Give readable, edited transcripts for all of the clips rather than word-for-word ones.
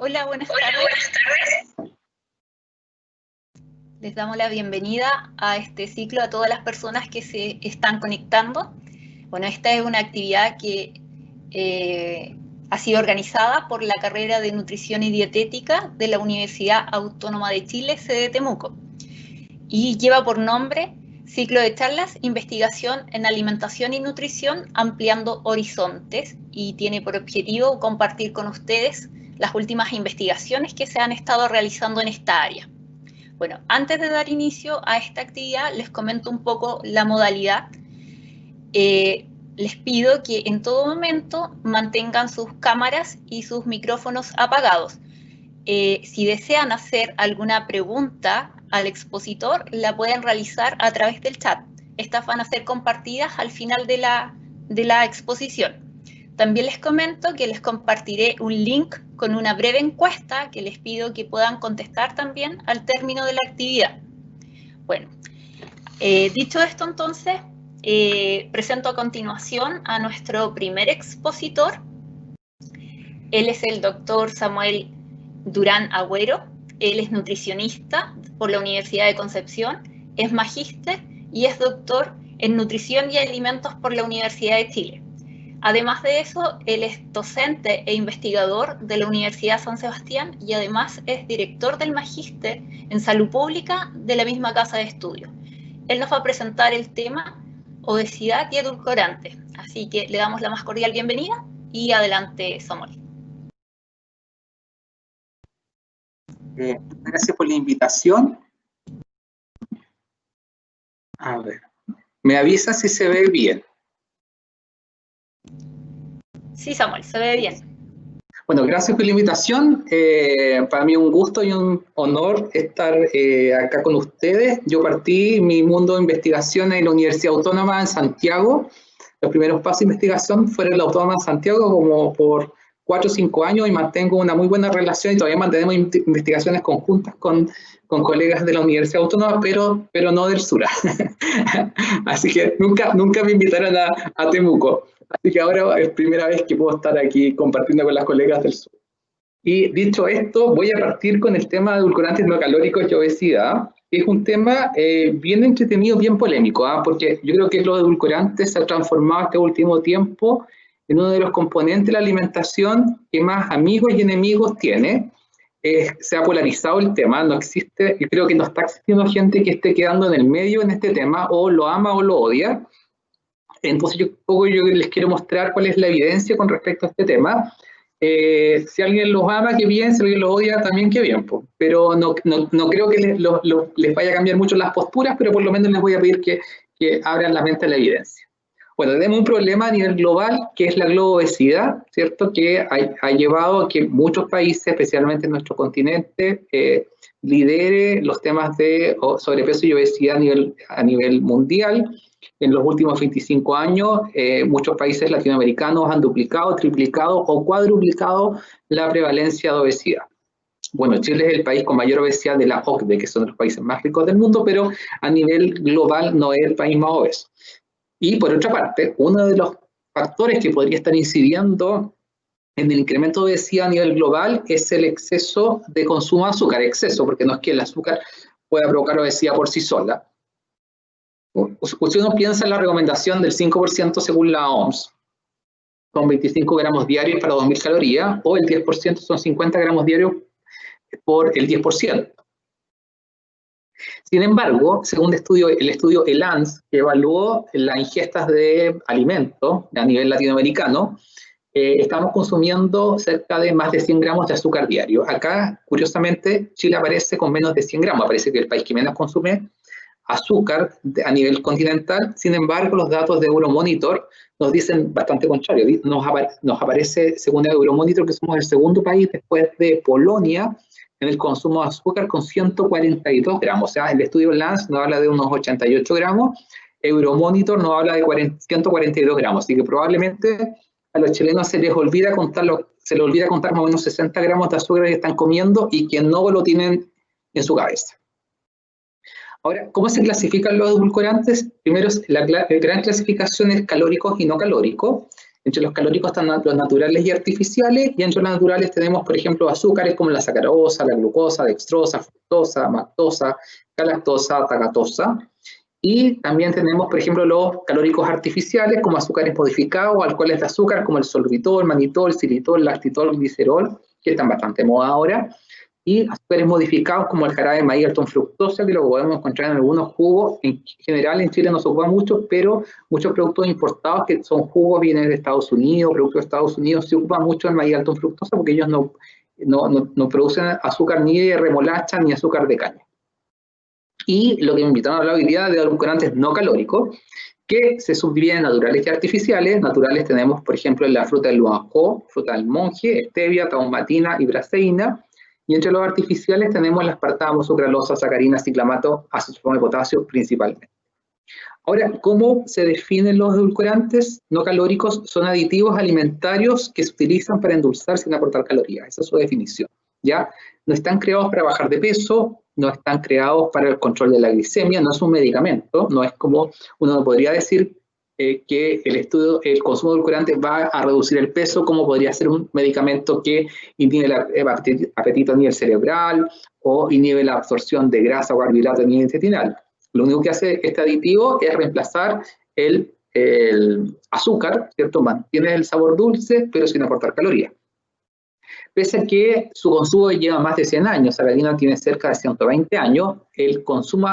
Hola, buenas tardes. Les damos la bienvenida a este ciclo a todas las personas que se están conectando. Bueno, esta es una actividad que ha sido organizada por la carrera de Nutrición y Dietética de la Universidad Autónoma de Chile, sede Temuco, y lleva por nombre Ciclo de Charlas, Investigación en Alimentación y Nutrición, Ampliando Horizontes, y tiene por objetivo compartir con ustedes las últimas investigaciones que se han estado realizando en esta área. Bueno, antes de dar inicio a esta actividad, les comento un poco la modalidad. Les pido que en todo momento mantengan sus cámaras y sus micrófonos apagados. Si desean hacer alguna pregunta al expositor, la pueden realizar a través del chat. Estas van a ser compartidas al final de la exposición. También les comento que les compartiré un link con una breve encuesta que les pido que puedan contestar también al término de la actividad. Bueno, dicho esto entonces, presento a continuación a nuestro primer expositor. Él es el doctor Samuel Durán Agüero. Él es nutricionista por la Universidad de Concepción, es magíster y es doctor en nutrición y alimentos por la Universidad de Chile. Además de eso, él es docente e investigador de la Universidad San Sebastián y además es director del magíster en salud pública de la misma casa de estudio. Él nos va a presentar el tema obesidad y edulcorantes. Así que le damos la más cordial bienvenida y adelante, Samuel. Gracias por la invitación. A ver, ¿me avisa si se ve bien? Sí, Samuel, se ve bien. Bueno, gracias por la invitación. Para mí un gusto y un honor estar acá con ustedes. Yo partí mi mundo de investigación en la Universidad Autónoma de Santiago. Los primeros pasos de investigación fueron en la Autónoma de Santiago como por 4 o 5 años y mantengo una muy buena relación y todavía mantenemos investigaciones conjuntas con colegas de la Universidad Autónoma, pero no del sur. Así que nunca me invitaron a Temuco. Así que ahora es primera vez que puedo estar aquí compartiendo con las colegas del sur. Y dicho esto, voy a partir con el tema de edulcorantes no calóricos y obesidad. Es un tema bien entretenido, bien polémico, porque yo creo que los edulcorantes se han transformado este último tiempo en uno de los componentes de la alimentación que más amigos y enemigos tiene. Se ha polarizado el tema, no existe, yo creo que no está existiendo gente que esté quedando en el medio en este tema, o lo ama o lo odia. Entonces yo les quiero mostrar cuál es la evidencia con respecto a este tema. Si alguien los ama, qué bien; si alguien los odia, también qué bien. Pero no creo que les vaya a cambiar mucho las posturas, pero por lo menos les voy a pedir que abran la mente a la evidencia. Bueno, tenemos un problema a nivel global, que es la globoobesidad, ¿cierto? Que ha llevado a que muchos países, especialmente en nuestro continente, lidere los temas de sobrepeso y obesidad a nivel mundial. En los últimos 25 años, muchos países latinoamericanos han duplicado, triplicado o cuadruplicado la prevalencia de obesidad. Bueno, Chile es el país con mayor obesidad de la OCDE, que son los países más ricos del mundo, pero a nivel global no es el país más obeso. Y por otra parte, uno de los factores que podría estar incidiendo en el incremento de obesidad a nivel global es el exceso de consumo de azúcar. Exceso, porque no es que el azúcar pueda provocar obesidad por sí sola. Si uno piensa en la recomendación del 5% según la OMS, son 25 gramos diarios para 2.000 calorías, o el 10% son 50 gramos diarios por el 10%. Sin embargo, según el estudio ELANS, que evaluó las ingestas de alimentos a nivel latinoamericano, estamos consumiendo cerca de más de 100 gramos de azúcar diario. Acá, curiosamente, Chile aparece con menos de 100 gramos, aparece que es el país que menos consume azúcar a nivel continental. Sin embargo, los datos de Euromonitor nos dicen bastante contrario. Nos aparece, según Euromonitor, que somos el segundo país después de Polonia en el consumo de azúcar, con 142 gramos. O sea, el estudio Lance nos habla de unos 88 gramos, Euromonitor nos habla de 142 gramos. Así que probablemente a los chilenos se les olvida contar más o menos 60 gramos de azúcar que están comiendo y que no lo tienen en su cabeza. Ahora, ¿cómo se clasifican los edulcorantes? Primero, la gran clasificación es calóricos y no calóricos. Entre los calóricos están los naturales y artificiales, y entre los naturales tenemos, por ejemplo, azúcares como la sacarosa, la glucosa, dextrosa, fructosa, maltosa, galactosa, tagatosa. Y también tenemos, por ejemplo, los calóricos artificiales como azúcares modificados, alcoholes de azúcar como el sorbitol, manitol, xilitol, lactitol, glicerol, que están bastante de moda ahora, y azúcares modificados como el jarabe de maíz alto en fructosa, que lo podemos encontrar en algunos jugos. En general en Chile no se ocupa mucho, pero muchos productos importados que son jugos vienen de Estados Unidos, productos de Estados Unidos, se ocupa mucho el maíz alto en fructosa porque ellos no producen azúcar ni de remolacha ni azúcar de caña. Y lo que me invitaron a hablar hoy día de edulcorantes no calóricos, que se subdividen en naturales y artificiales. Naturales tenemos, por ejemplo, la fruta del luanjó, fruta del monje, stevia, taumatina y braseína. Y entre los artificiales tenemos el aspartamo, sucralosa, sacarina, ciclamato, ácido de potasio principalmente. Ahora, ¿cómo se definen los edulcorantes no calóricos? Son aditivos alimentarios que se utilizan para endulzar sin aportar calorías. Esa es su definición, ¿ya? No están creados para bajar de peso, no están creados para el control de la glicemia, no es un medicamento, no es como uno podría decir que el consumo de edulcorante va a reducir el peso, como podría ser un medicamento que inhibe el apetito a nivel cerebral o inhibe la absorción de grasa o carbohidratos a nivel intestinal. Lo único que hace este aditivo es reemplazar el azúcar, ¿cierto? Mantiene el sabor dulce, pero sin aportar calorías. Pese a que su consumo lleva más de 100 años, Sacarina tiene cerca de 120 años, el consumo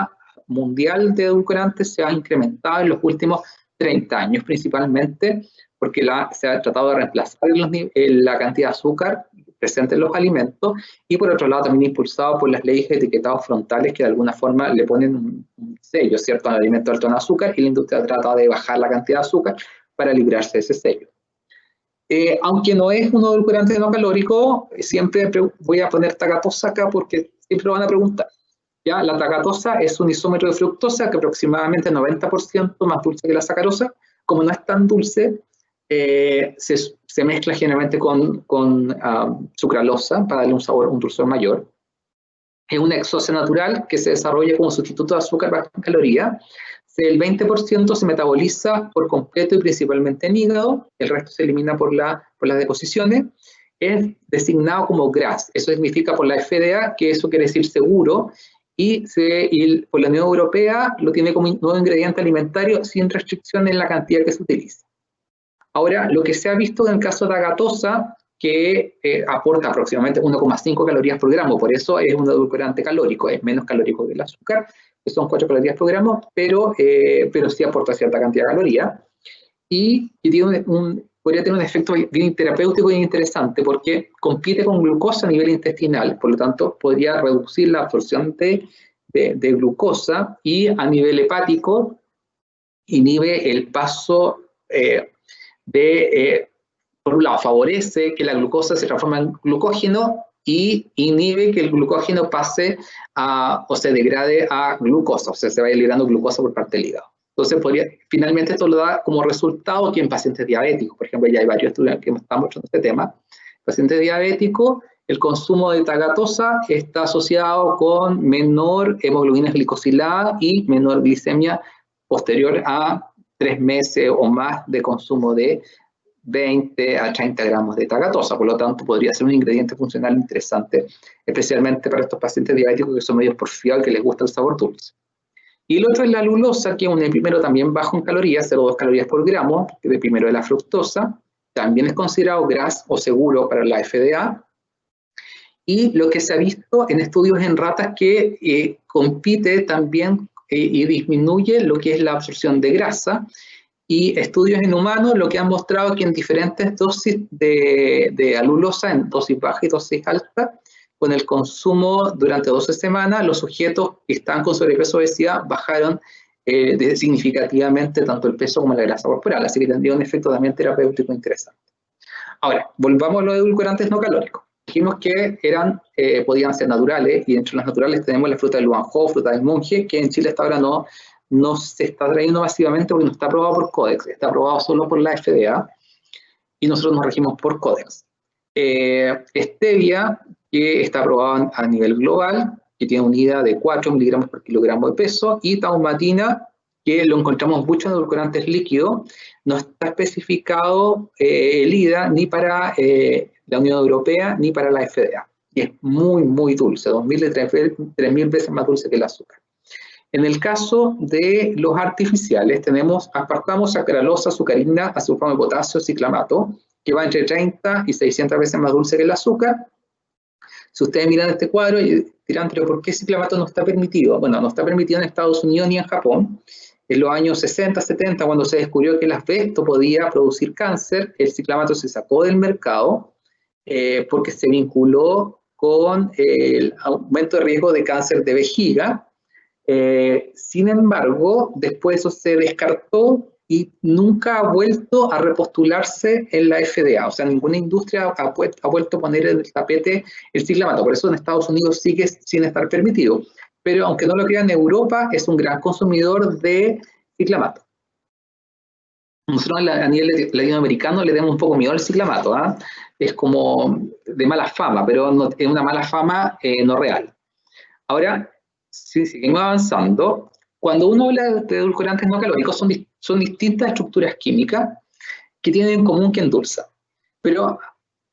mundial de edulcorantes se ha incrementado en los últimos 30 años, principalmente porque se ha tratado de reemplazar la cantidad de azúcar presente en los alimentos, y por otro lado también impulsado por las leyes de etiquetados frontales que de alguna forma le ponen un sello, ¿cierto?, al alimento alto en azúcar, y la industria trata de bajar la cantidad de azúcar para librarse de ese sello. Aunque no es un edulcorante no calórico, siempre voy a poner tagatosa acá porque siempre lo van a preguntar. ¿Ya? La tagatosa es un isómero de fructosa que aproximadamente 90% más dulce que la sacarosa. Como no es tan dulce, se mezcla generalmente con sucralosa para darle un sabor, un dulzor mayor. Es una exosa natural que se desarrolla como sustituto de azúcar bajo en calorías. El 20% se metaboliza por completo y principalmente en hígado, el resto se elimina por las deposiciones. Es designado como GRAS, eso significa por la FDA, que eso quiere decir seguro, y por la Unión Europea lo tiene como nuevo ingrediente alimentario sin restricción en la cantidad que se utiliza. Ahora, lo que se ha visto en el caso de tagatosa, que aporta aproximadamente 1,5 calorías por gramo, por eso es un edulcorante calórico, es menos calórico que el azúcar, que son 4 calorías por gramo, pero sí aporta cierta cantidad de calorías, y podría tener un efecto bien terapéutico y interesante, porque compite con glucosa a nivel intestinal, por lo tanto podría reducir la absorción de glucosa, y a nivel hepático inhibe el paso por un lado, favorece que la glucosa se transforme en glucógeno y inhibe que el glucógeno pase o se degrade a glucosa, o sea, se vaya liberando glucosa por parte del hígado. Entonces, finalmente esto lo da como resultado que en pacientes diabéticos, por ejemplo, ya hay varios estudios que están mostrando este tema, pacientes diabéticos, el consumo de tagatosa está asociado con menor hemoglobina glicosilada y menor glicemia posterior a 3 meses o más de consumo de 20 a 30 gramos de tagatosa, por lo tanto podría ser un ingrediente funcional interesante, especialmente para estos pacientes diabéticos que son medio porfiados y que les gusta el sabor dulce. Y el otro es la lulosa, que es un epímero también bajo en calorías, 0,2 calorías por gramo, que es epímero de la fructosa, también es considerado GRAS o seguro para la FDA, y lo que se ha visto en estudios en ratas que compite también y disminuye lo que es la absorción de grasa, y estudios en humanos lo que han mostrado que en diferentes dosis de alulosa, en dosis baja y dosis alta, con el consumo durante 12 semanas, los sujetos que están con sobrepeso o obesidad bajaron significativamente tanto el peso como la grasa corporal, así que tendría un efecto también terapéutico interesante. Ahora, volvamos a los edulcorantes no calóricos. Dijimos que podían ser naturales, y entre los naturales tenemos la fruta del luanjó, fruta del monje, que en Chile hasta ahora no se está trayendo masivamente porque no está aprobado por Codex, está aprobado solo por la FDA, y nosotros nos regimos por Codex. Stevia, que está aprobado a nivel global, que tiene una unidad de 4 miligramos por kilogramo de peso, y taumatina, que lo encontramos mucho en edulcorantes líquidos. No está especificado el IDA ni para la Unión Europea ni para la FDA. Y es muy, muy dulce, 2.000 y 3.000 veces más dulce que el azúcar. En el caso de los artificiales, tenemos aspartamo, sacaralosa, azucarina, asulfamo de potasio, ciclamato, que va entre 30 y 600 veces más dulce que el azúcar. Si ustedes miran este cuadro y dirán, pero ¿por qué el ciclamato no está permitido? Bueno, no está permitido en Estados Unidos ni en Japón. En los años 60, 70, cuando se descubrió que el asbesto podía producir cáncer, el ciclamato se sacó del mercado porque se vinculó con el aumento de riesgo de cáncer de vejiga. Sin embargo, después eso se descartó y nunca ha vuelto a repostularse en la FDA. O sea, ninguna industria ha vuelto a poner en el tapete el ciclamato. Por eso en Estados Unidos sigue sin estar permitido. Pero aunque no lo crean, Europa es un gran consumidor de ciclamato. Nosotros a nivel latinoamericano le tenemos un poco miedo al ciclamato. Es como de mala fama, pero no, es una mala fama no real. Ahora, si seguimos avanzando, cuando uno habla de edulcorantes no calóricos, son distintas estructuras químicas que tienen en común que endulzan. Pero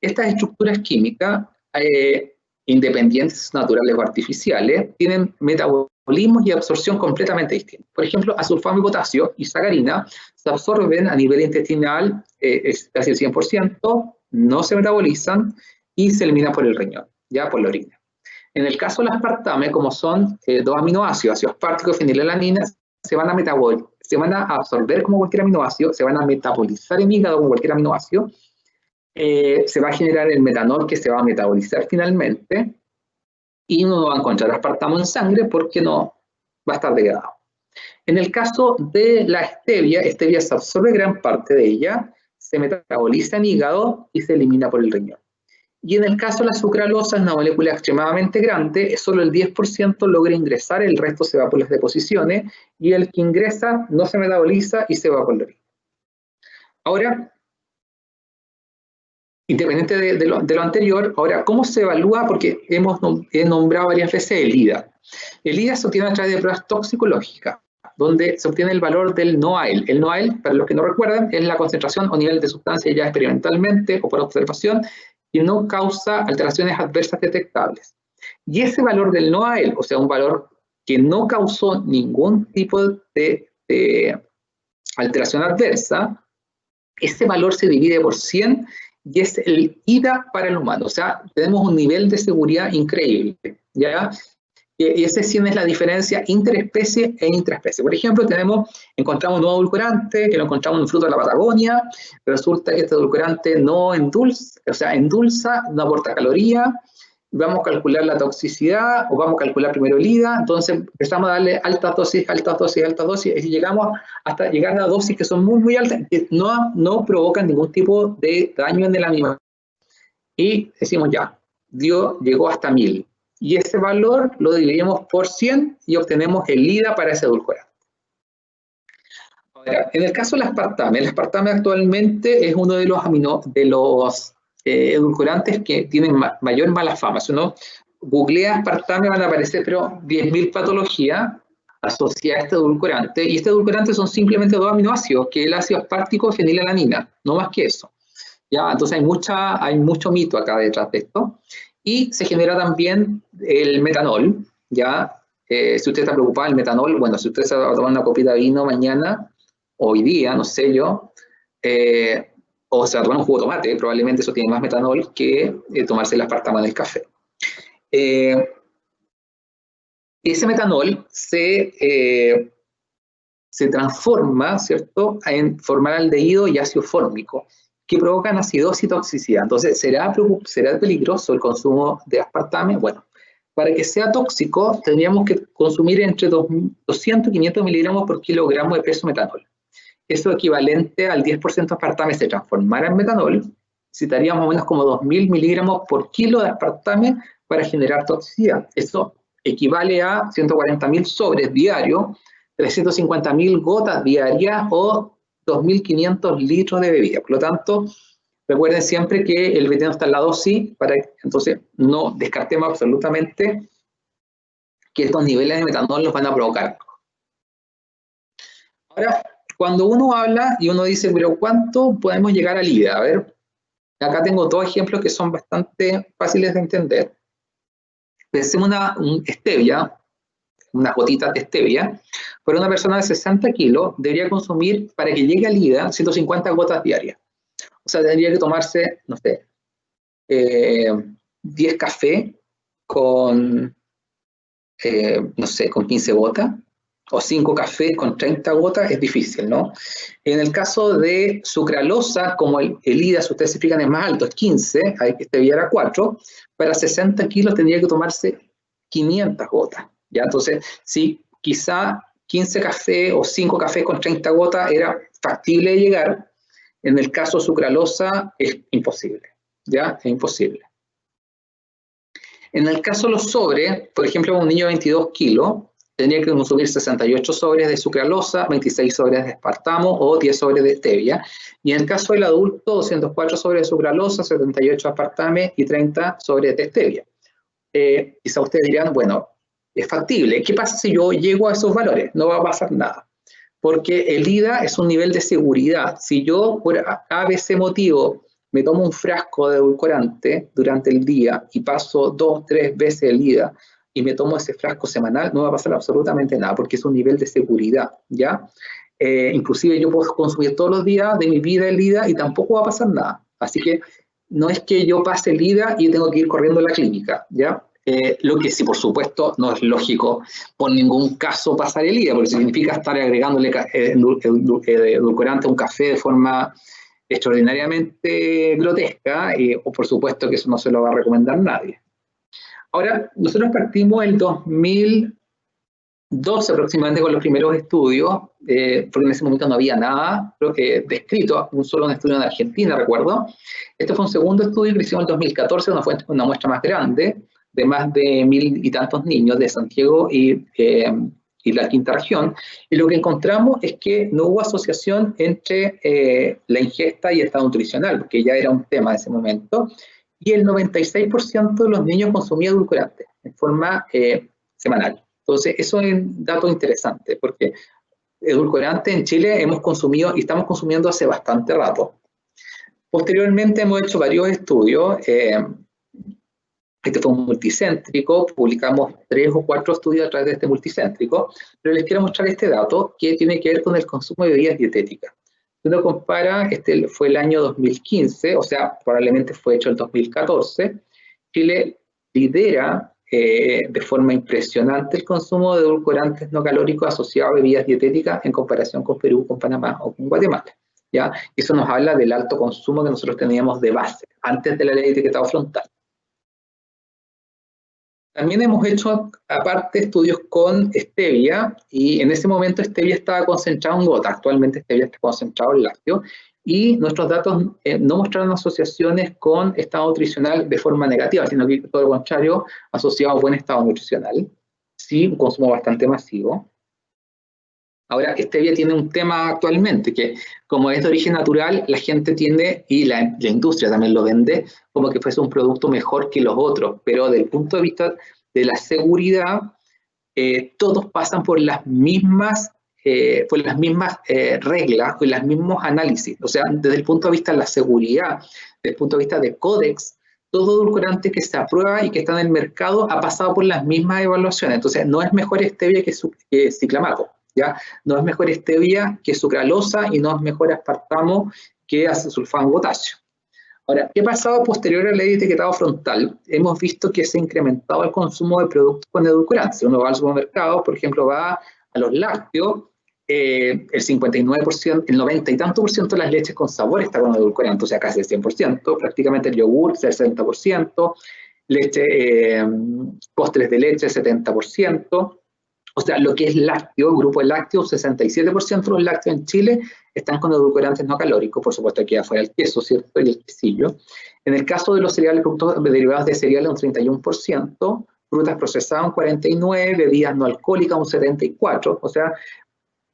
estas estructuras químicas, independientes, naturales o artificiales, tienen metabolismos y absorción completamente distintos. Por ejemplo, asulfamo y potasio y sacarina se absorben a nivel intestinal casi el 100%, no se metabolizan y se eliminan por el riñón, ya por la orina. En el caso del aspartame, como son dos aminoácidos, ácido aspartico y fenilalanina, se van a absorber como cualquier aminoácido, se van a metabolizar en hígado como cualquier aminoácido, se va a generar el metanol que se va a metabolizar finalmente y uno no va a encontrar aspartamo en sangre porque no va a estar degradado. En el caso de la stevia se absorbe gran parte de ella, se metaboliza en hígado y se elimina por el riñón. Y en el caso de la sucralosa, es una molécula extremadamente grande, solo el 10% logra ingresar, el resto se va por las deposiciones, y el que ingresa no se metaboliza y se va por la orina. Ahora, independiente de lo anterior, ahora, ¿cómo se evalúa? Porque he nombrado varias veces el IDA. El IDA se obtiene a través de pruebas toxicológicas, donde se obtiene el valor del NOAEL. El NOAEL, para los que no recuerdan, es la concentración o nivel de sustancia ya experimentalmente o por observación y no causa alteraciones adversas detectables. Y ese valor del NOAEL, o sea, un valor que no causó ningún tipo de alteración adversa, ese valor se divide por 100 y es el IDA para el humano. O sea, tenemos un nivel de seguridad increíble, ¿ya? Y ese 100 es la diferencia interespecie e intraespecie. Por ejemplo, encontramos un nuevo edulcorante, que lo encontramos en un fruto de la Patagonia, resulta que este edulcorante no endulza, o sea, endulza, no aporta calorías, vamos a calcular la toxicidad, o vamos a calcular primero el IDA, entonces empezamos a darle altas dosis, y llegamos hasta llegar a dosis que son muy, muy altas, que no provocan ningún tipo de daño en el animal. Y decimos ya, llegó hasta 1000. Y ese valor lo dividimos por 100 y obtenemos el IDA para ese edulcorante. Ahora, en el caso del aspartame, el aspartame actualmente es uno de los edulcorantes que tienen mayor mala fama. Si uno googlea aspartame van a aparecer pero 10.000 patologías asociadas a este edulcorante, y este edulcorante son simplemente dos aminoácidos, que es el ácido aspartico y fenilalanina, no más que eso. ¿Ya? Entonces hay mucho mito acá detrás de esto. Y se genera también el metanol, ¿ya? Si usted está preocupado del metanol, bueno, si usted se va a tomar una copita de vino mañana, hoy día, no sé yo, o se va a tomar un jugo de tomate, probablemente eso tiene más metanol que tomarse el aspartamo en el café. Ese metanol se transforma, ¿cierto?, en formaldehído y ácido fórmico, que provocan acidosis y toxicidad. Entonces, ¿será peligroso el consumo de aspartame? Bueno, para que sea tóxico, tendríamos que consumir entre 200 y 500 miligramos por kilogramo de peso metanol. Eso equivalente al 10% de aspartame se transformara en metanol, necesitaríamos más o menos como 2.000 miligramos por kilo de aspartame para generar toxicidad. Eso equivale a 140.000 sobres diarios, 350.000 gotas diarias o 2.500 litros de bebida. Por lo tanto, recuerden siempre que el veneno está en la dosis, entonces no descartemos absolutamente que estos niveles de metanol nos van a provocar. Ahora, cuando uno habla y uno dice, pero ¿cuánto podemos llegar al IDA? A ver, acá tengo dos ejemplos que son bastante fáciles de entender. Pensemos un stevia, unas gotitas de stevia, para una persona de 60 kilos debería consumir, para que llegue al IDA, 150 gotas diarias. O sea, tendría que tomarse, no sé, 10 cafés con, no sé, con 15 gotas, o 5 cafés con 30 gotas, es difícil, ¿no? En el caso de sucralosa, como el IDA, si ustedes se fijan, es más alto, es 15, hay que stevia era 4, para 60 kilos tendría que tomarse 500 gotas, ¿ya? Entonces, sí, quizá 15 cafés o 5 cafés con 30 gotas era factible de llegar. En el caso sucralosa es imposible, ¿ya? Es imposible. En el caso de los sobres, por ejemplo, un niño de 22 kilos, tendría que consumir 68 sobres de sucralosa, 26 sobres de aspartamo o 10 sobres de stevia. Y en el caso del adulto, 204 sobres de sucralosa, 78 aspartame y 30 sobres de stevia. Quizá ustedes dirán, bueno, es factible. ¿Qué pasa si yo llego a esos valores? No va a pasar nada. Porque el IDA es un nivel de seguridad. Si yo, por ABC motivo, me tomo un frasco de edulcorante durante el día y paso 2 o 3 veces el IDA y me tomo ese frasco semanal, no va a pasar absolutamente nada, porque es un nivel de seguridad, ¿ya? Inclusive yo puedo consumir todos los días de mi vida el IDA y tampoco va a pasar nada. Así que no es que yo pase el IDA y tengo que ir corriendo a la clínica, ¿ya? Lo que sí, por supuesto, no es lógico por ningún caso pasar el IDA, porque significa estar agregándole edulcorante a un café de forma extraordinariamente grotesca, o por supuesto que eso no se lo va a recomendar nadie. Ahora, nosotros partimos en 2012 aproximadamente con los primeros estudios, porque en ese momento no había nada descrito, solo un estudio en Argentina, recuerdo. Este fue un segundo estudio que hicimos en 2014, una muestra más grande, de más de 1000 y tantos niños de Santiago y la quinta región, y lo que encontramos es que no hubo asociación entre la ingesta y el estado nutricional, porque ya era un tema en ese momento, y el 96% de los niños consumía edulcorantes en forma semanal. Entonces, eso es un dato interesante, porque edulcorante en Chile hemos consumido y estamos consumiendo hace bastante rato. Posteriormente hemos hecho varios estudios. Este fue un multicéntrico, publicamos 3 o 4 estudios a través de este multicéntrico, pero les quiero mostrar este dato que tiene que ver con el consumo de bebidas dietéticas. Si uno compara, este fue el año 2015, o sea, probablemente fue hecho el 2014, Chile lidera de forma impresionante el consumo de edulcorantes no calóricos asociados a bebidas dietéticas en comparación con Perú, con Panamá o con Guatemala, ¿ya? Eso nos habla del alto consumo que nosotros teníamos de base, antes de la ley de etiquetado frontal. También hemos hecho, aparte, estudios con stevia, y en ese momento stevia estaba concentrado en gota, actualmente stevia está concentrado en lácteo, y nuestros datos no mostraron asociaciones con estado nutricional de forma negativa, sino que todo lo contrario, asociado a buen estado nutricional. Sí, un consumo bastante masivo. Ahora, stevia tiene un tema actualmente, que como es de origen natural, la gente tiende, y la industria también lo vende, como que fuese un producto mejor que los otros, pero desde el punto de vista de la seguridad, todos pasan por las mismas reglas, por los mismos análisis. O sea, desde el punto de vista de la seguridad, desde el punto de vista de Codex, todo edulcorante que se aprueba y que está en el mercado ha pasado por las mismas evaluaciones. Entonces, no es mejor stevia que ciclamato, ¿ya? No es mejor stevia que sucralosa y no es mejor aspartamo que acesulfán potasio. Ahora, ¿qué ha pasado posterior a la ley de etiquetado frontal? Hemos visto que se ha incrementado el consumo de productos con edulcorantes. Si uno va al supermercado, por ejemplo, va a los lácteos, el 59%, el 90 y tanto por ciento de las leches con sabor está con edulcorante, o sea, casi el 100%, prácticamente el yogur, el 60%, postres de leche, el 70%. O sea, lo que es lácteo, el grupo de lácteos, 67% de los lácteos en Chile están con edulcorantes no calóricos, por supuesto aquí afuera el queso, ¿cierto? Y el quesillo. En el caso de los cereales, productos derivados de cereales, un 31%, frutas procesadas un 49%, bebidas no alcohólicas un 74%, o sea,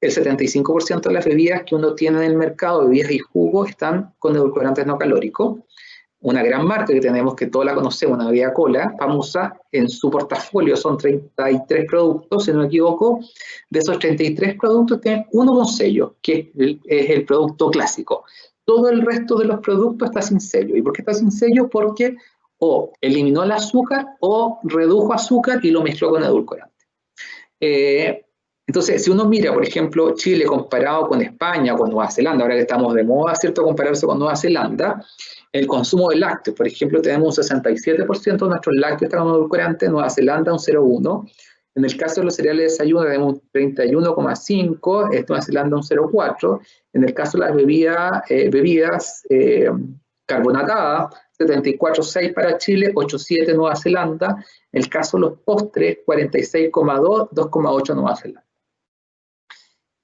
el 75% de las bebidas que uno tiene en el mercado, bebidas y jugos, están con edulcorantes no calóricos. una gran marca que tenemos, que todos la conocemos, una bebida cola, famosa, en su portafolio son 33 productos, si no me equivoco. De esos 33 productos tienen uno con sello, que es el producto clásico. Todo el resto de los productos está sin sello. ¿Y por qué está sin sello? Porque o eliminó el azúcar o redujo azúcar y lo mezcló con edulcorante. Entonces, si uno mira, por ejemplo, Chile comparado con España, con Nueva Zelanda, ahora que estamos de moda, ¿cierto?, compararse con Nueva Zelanda, el consumo de lácteos, por ejemplo, tenemos un 67% de nuestros lácteos están con edulcorante, Nueva Zelanda un 0,1%, en el caso de los cereales de desayuno tenemos un 31,5%, Nueva Zelanda un 0,4%, en el caso de las bebidas carbonatadas, 74,6 para Chile, 8,7 Nueva Zelanda. En el caso de los postres, 46,2, 2,8 Nueva Zelanda.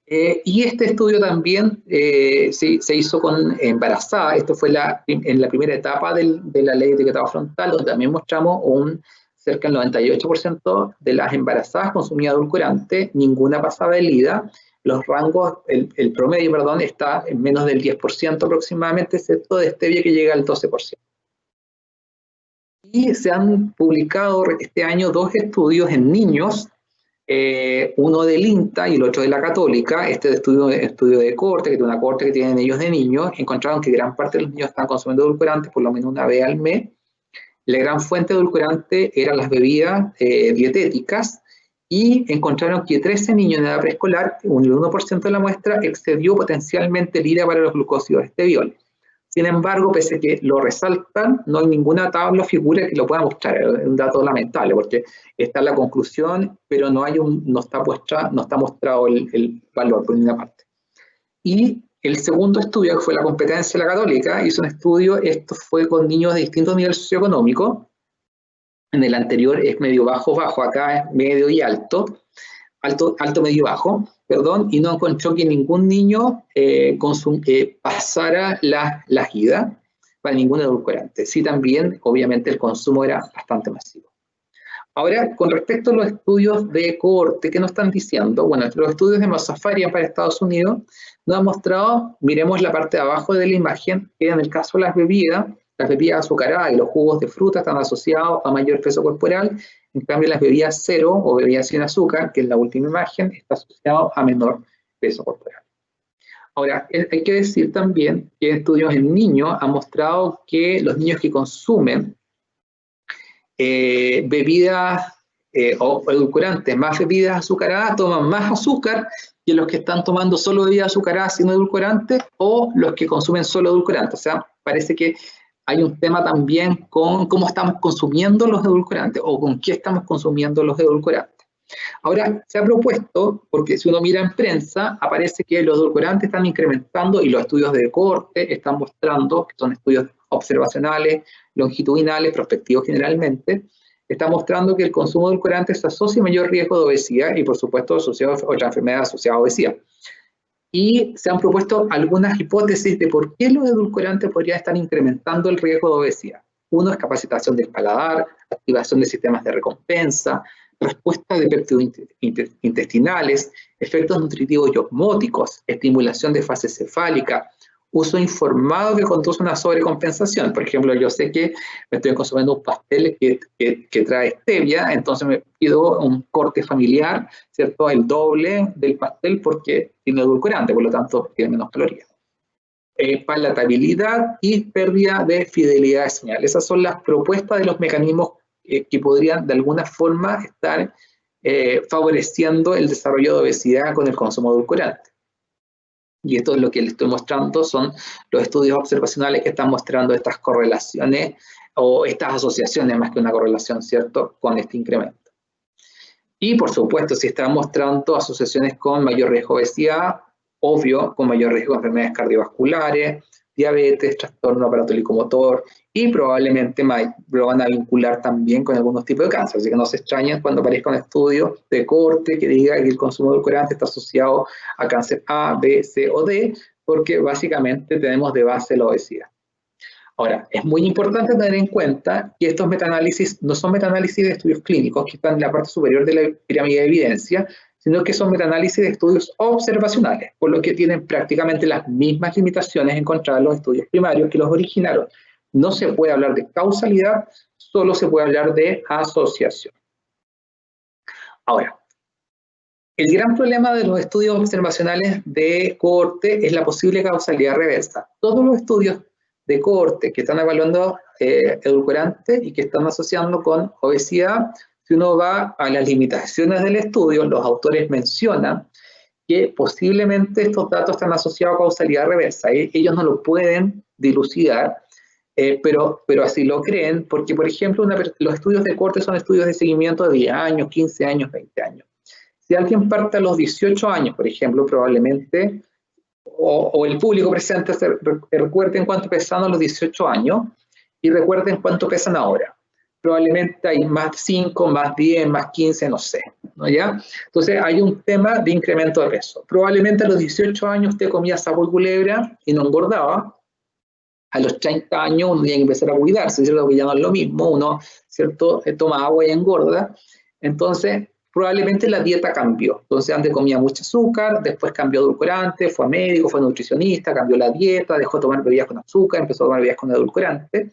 Y este estudio también se hizo con embarazadas. Esto fue en la primera etapa de la ley de etiquetado frontal, donde también mostramos cerca del 98% de las embarazadas consumía edulcorante, ninguna pasaba de LIDA. Los rangos, el promedio, perdón, está en menos del 10% aproximadamente, excepto de stevia que llega al 12%. Y se han publicado este año 2 estudios en niños, uno del INTA y el otro de la Católica. Este estudio de cohorte, que es una cohorte que tienen ellos de niños, encontraron que gran parte de los niños están consumiendo edulcorantes por lo menos una vez al mes. La gran fuente de edulcorante eran las bebidas dietéticas, y encontraron que 13 niños en edad preescolar, el 1% de la muestra, excedió potencialmente el IDA para los glucósidos estevioles. Sin embargo, pese a que lo resaltan, no hay ninguna tabla o figura que lo pueda mostrar. Es un dato lamentable, porque está la conclusión, pero no está mostrado el valor por ninguna parte. Y el segundo estudio, que fue la competencia de la Católica, hizo un estudio, esto fue con niños de distintos niveles socioeconómicos. En el anterior es medio, bajo, bajo, acá es medio y alto, medio, bajo, perdón, y no encontró que ningún niño pasara las IDA para ningún edulcorante. Sí, también, obviamente, el consumo era bastante masivo. Ahora, con respecto a los estudios de cohorte, ¿qué nos están diciendo? Bueno, los estudios de Mazafarian para Estados Unidos nos han mostrado, miremos la parte de abajo de la imagen, que en el caso de las bebidas azucaradas y los jugos de fruta están asociados a mayor peso corporal. En cambio, las bebidas cero o bebidas sin azúcar, que es la última imagen, está asociado a menor peso corporal. Ahora, hay que decir también que estudios en niños han mostrado que los niños que consumen bebidas o edulcorantes más bebidas azucaradas toman más azúcar que los que están tomando solo bebidas azucaradas sin edulcorantes, o los que consumen solo edulcorantes. O sea, parece que hay un tema también con cómo estamos consumiendo los edulcorantes o con qué estamos consumiendo los edulcorantes. Ahora, se ha propuesto, porque si uno mira en prensa, aparece que los edulcorantes están incrementando, y los estudios de cohorte están mostrando, que son estudios observacionales, longitudinales, prospectivos generalmente, está mostrando que el consumo de edulcorantes se asocia a mayor riesgo de obesidad y, por supuesto, asociado a otra enfermedad asociada a obesidad. Y se han propuesto algunas hipótesis de por qué los edulcorantes podrían estar incrementando el riesgo de obesidad. Uno es capacitación del paladar, activación de sistemas de recompensa, respuesta de péptidos intestinales, efectos nutritivos y osmóticos, estimulación de fase cefálica, uso informado que conduce a una sobrecompensación. Por ejemplo, yo sé que me estoy consumiendo un pastel que trae stevia, entonces me pido un corte familiar, ¿cierto?, el doble del pastel porque tiene edulcorante, por lo tanto tiene menos calorías. Palatabilidad y pérdida de fidelidad de señal. Esas son las propuestas de los mecanismos que podrían de alguna forma estar favoreciendo el desarrollo de obesidad con el consumo de edulcorante. Y esto es lo que les estoy mostrando, son los estudios observacionales que están mostrando estas correlaciones o estas asociaciones, más que una correlación, ¿cierto?, con este incremento. Y por supuesto, si están mostrando asociaciones con mayor riesgo de obesidad, obvio, con mayor riesgo de enfermedades cardiovasculares, diabetes, trastorno aparato-licomotor, y probablemente lo van a vincular también con algunos tipos de cáncer. Así que no se extrañen cuando aparezca un estudio de corte que diga que el consumo de edulcorante está asociado a cáncer A, B, C o D, porque básicamente tenemos de base la obesidad. Ahora, es muy importante tener en cuenta que estos metaanálisis no son metaanálisis de estudios clínicos que están en la parte superior de la pirámide de evidencia, sino que son metaanálisis de estudios observacionales, por lo que tienen prácticamente las mismas limitaciones encontradas en los estudios primarios que los originaron. No se puede hablar de causalidad, solo se puede hablar de asociación. Ahora, el gran problema de los estudios observacionales de cohorte es la posible causalidad reversa. Todos los estudios de cohorte que están evaluando edulcorantes y que están asociando con obesidad, si uno va a las limitaciones del estudio, los autores mencionan que posiblemente estos datos están asociados a causalidad reversa. Ellos no lo pueden dilucidar, pero así lo creen, porque, por ejemplo, los estudios de cohorte son estudios de seguimiento de 10 años, 15 años, 20 años. Si alguien parte a los 18 años, por ejemplo, probablemente, o el público presente recuerden cuánto pesaban a los 18 años y recuerden cuánto pesan ahora. Probablemente hay más 5, más 10, más 15, no sé, ¿no? ¿Ya? Entonces hay un tema de incremento de peso. Probablemente a los 18 años usted comía sapo y culebra y no engordaba. A los 30 años uno tiene que empezar a cuidarse, ¿cierto? Que ya no es lo mismo, uno, ¿cierto? Toma agua y engorda. Entonces, probablemente la dieta cambió. Entonces, antes comía mucho azúcar, después cambió edulcorante, fue a médico, fue nutricionista, cambió la dieta, dejó de tomar bebidas con azúcar, empezó a tomar bebidas con edulcorante.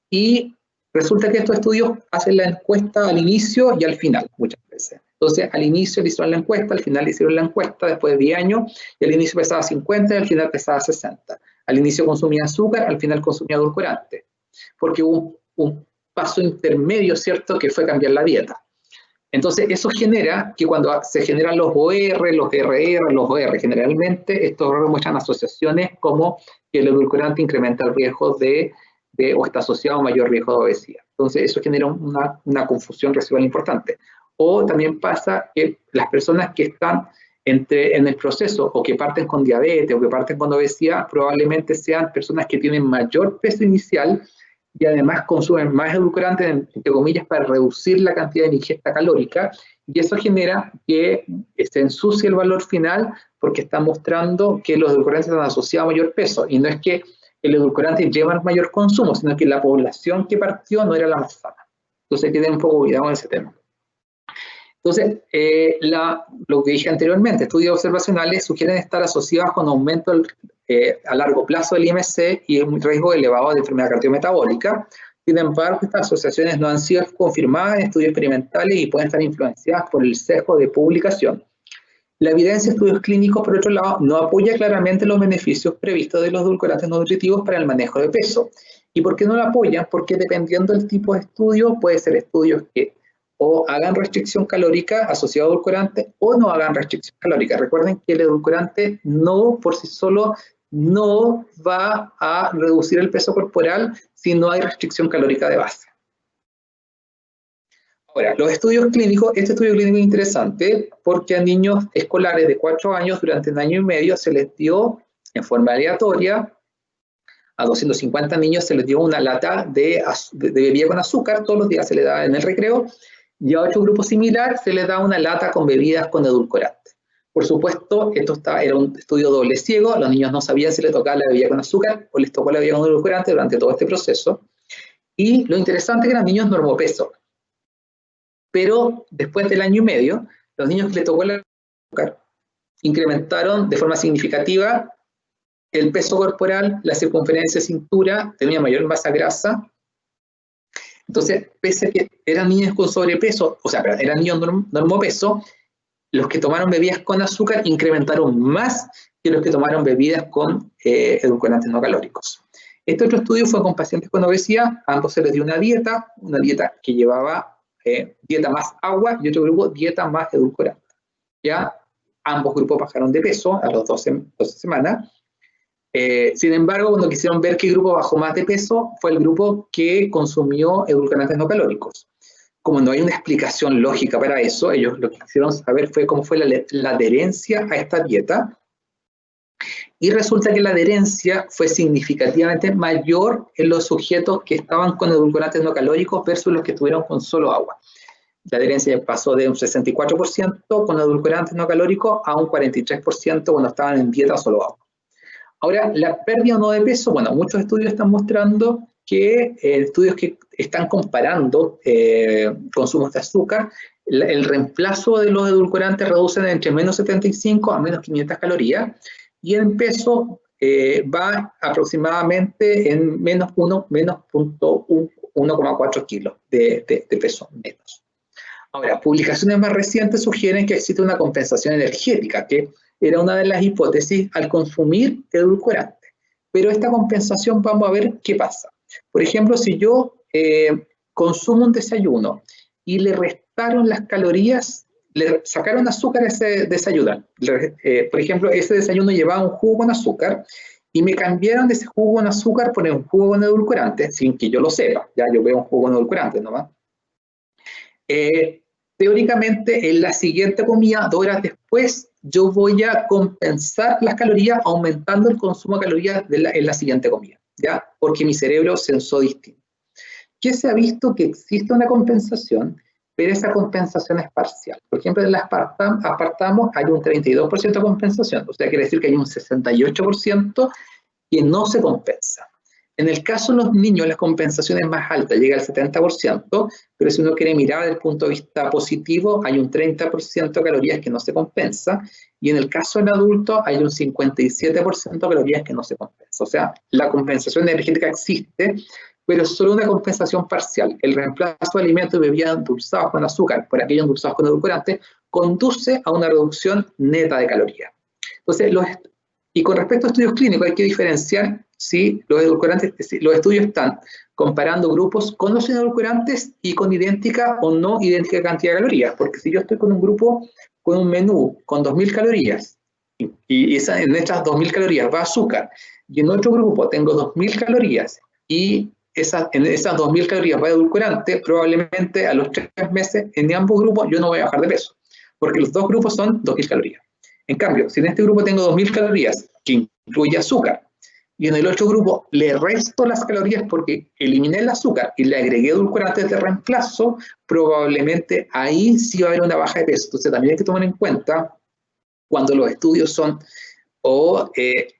Y resulta que estos estudios hacen la encuesta al inicio y al final, muchas veces. Entonces, al inicio le hicieron la encuesta, al final le hicieron la encuesta, después de 10 años, y al inicio pesaba 50 y al final pesaba 60. Al inicio consumía azúcar, al final consumía edulcorante. Porque hubo un paso intermedio, ¿cierto?, que fue cambiar la dieta. Entonces, eso genera que cuando se generan los OR, los RR, los OR, generalmente estos OR muestran asociaciones como que el edulcorante incrementa el riesgo o está asociado a mayor riesgo de obesidad. Entonces, eso genera una confusión residual importante. O también pasa que las personas que están en el proceso o que parten con diabetes o que parten con obesidad probablemente sean personas que tienen mayor peso inicial y además consumen más edulcorantes, entre comillas, para reducir la cantidad de ingesta calórica, y eso genera que se ensucie el valor final porque está mostrando que los edulcorantes están asociados a mayor peso, y no es que el edulcorante lleva al mayor consumo, sino que la población que partió no era la más sana. Entonces hay que tener un poco de cuidado en ese tema. Entonces, lo que dije anteriormente, estudios observacionales sugieren estar asociados con aumento a largo plazo del IMC y un riesgo elevado de enfermedad cardiometabólica. Sin embargo, estas asociaciones no han sido confirmadas en estudios experimentales y pueden estar influenciadas por el sesgo de publicación. La evidencia de estudios clínicos, por otro lado, no apoya claramente los beneficios previstos de los edulcorantes no nutritivos para el manejo de peso. ¿Y por qué no lo apoyan? Porque dependiendo del tipo de estudio, puede ser estudios que o hagan restricción calórica asociada a edulcorante o no hagan restricción calórica. Recuerden que el edulcorante no por sí solo no va a reducir el peso corporal si no hay restricción calórica de base. Ahora, los estudios clínicos, este estudio clínico es interesante porque a niños escolares de 4 años durante 1 año y medio se les dio en forma aleatoria, a 250 niños se les dio una lata de bebida con azúcar, todos los días se les da en el recreo, y a otro grupo similar se les da una lata con bebidas con edulcorante. Por supuesto, era un estudio doble ciego, los niños no sabían si les tocaba la bebida con azúcar o les tocó la bebida con edulcorante durante todo este proceso. Y lo interesante es que eran niños normopeso. Pero después del 1 año y medio, los niños que les tocó el azúcar incrementaron de forma significativa el peso corporal, la circunferencia de cintura, tenía mayor masa grasa. Entonces, pese a que eran niños con sobrepeso, o sea, eran niños normopeso, los que tomaron bebidas con azúcar incrementaron más que los que tomaron bebidas con edulcorantes no calóricos. Este otro estudio fue con pacientes con obesidad, a ambos se les dio una dieta que llevaba dieta más agua y otro grupo dieta más edulcorante. Ya ambos grupos bajaron de peso a las 12 semanas. Sin embargo, cuando quisieron ver qué grupo bajó más de peso, fue el grupo que consumió edulcorantes no calóricos. Como no hay una explicación lógica para eso, ellos lo que quisieron saber fue cómo fue la adherencia a esta dieta. Y resulta que la adherencia fue significativamente mayor en los sujetos que estaban con edulcorantes no calóricos versus los que estuvieron con solo agua. La adherencia pasó de un 64% con edulcorantes no calóricos a un 43% cuando estaban en dieta solo agua. Ahora, la pérdida o no de peso, bueno, muchos estudios están mostrando que estudios que están comparando consumos de azúcar, el reemplazo de los edulcorantes reducen entre menos 75 a menos 500 calorías, y en peso va aproximadamente en menos 1,4 kilos de peso menos. Ahora, publicaciones más recientes sugieren que existe una compensación energética, que era una de las hipótesis al consumir edulcorante. Pero esta compensación vamos a ver qué pasa. Por ejemplo, si yo consumo un desayuno y le restaron las calorías, le sacaron azúcar a ese desayuno. Por ejemplo, ese desayuno llevaba un jugo con azúcar y me cambiaron de ese jugo con azúcar por un jugo con edulcorante, sin que yo lo sepa. Ya yo veo un jugo con edulcorante nomás. Teóricamente, en la siguiente comida, 2 horas después, yo voy a compensar las calorías aumentando el consumo de calorías en la siguiente comida, ¿ya? Porque mi cerebro sensó distinto. ¿Qué se ha visto? Que existe una compensación, pero esa compensación es parcial. Por ejemplo, en el aspartamo hay un 32% de compensación, o sea, quiere decir que hay un 68% que no se compensa. En el caso de los niños, la compensación es más alta, llega al 70%, pero si uno quiere mirar desde el punto de vista positivo, hay un 30% de calorías que no se compensa, y en el caso del adulto hay un 57% de calorías que no se compensa. O sea, la compensación energética existe, pero es solo una compensación parcial. El reemplazo de alimentos y bebidas endulzados con azúcar por aquellos endulzados con edulcorantes conduce a una reducción neta de calorías. Entonces, y con respecto a estudios clínicos, hay que diferenciar si los estudios están comparando grupos con los edulcorantes y con idéntica o no idéntica cantidad de calorías. Porque si yo estoy con un grupo con un menú con 2.000 calorías y en estas 2.000 calorías va azúcar, y en otro grupo tengo 2.000 calorías y en esas 2.000 calorías va edulcorante, probablemente a los 3 meses en ambos grupos yo no voy a bajar de peso, porque los dos grupos son 2.000 calorías. En cambio, si en este grupo tengo 2.000 calorías, que incluye azúcar, y en el otro grupo le resto las calorías porque eliminé el azúcar y le agregué edulcorantes de reemplazo, probablemente ahí sí va a haber una baja de peso. Entonces también hay que tomar en cuenta cuando los estudios son o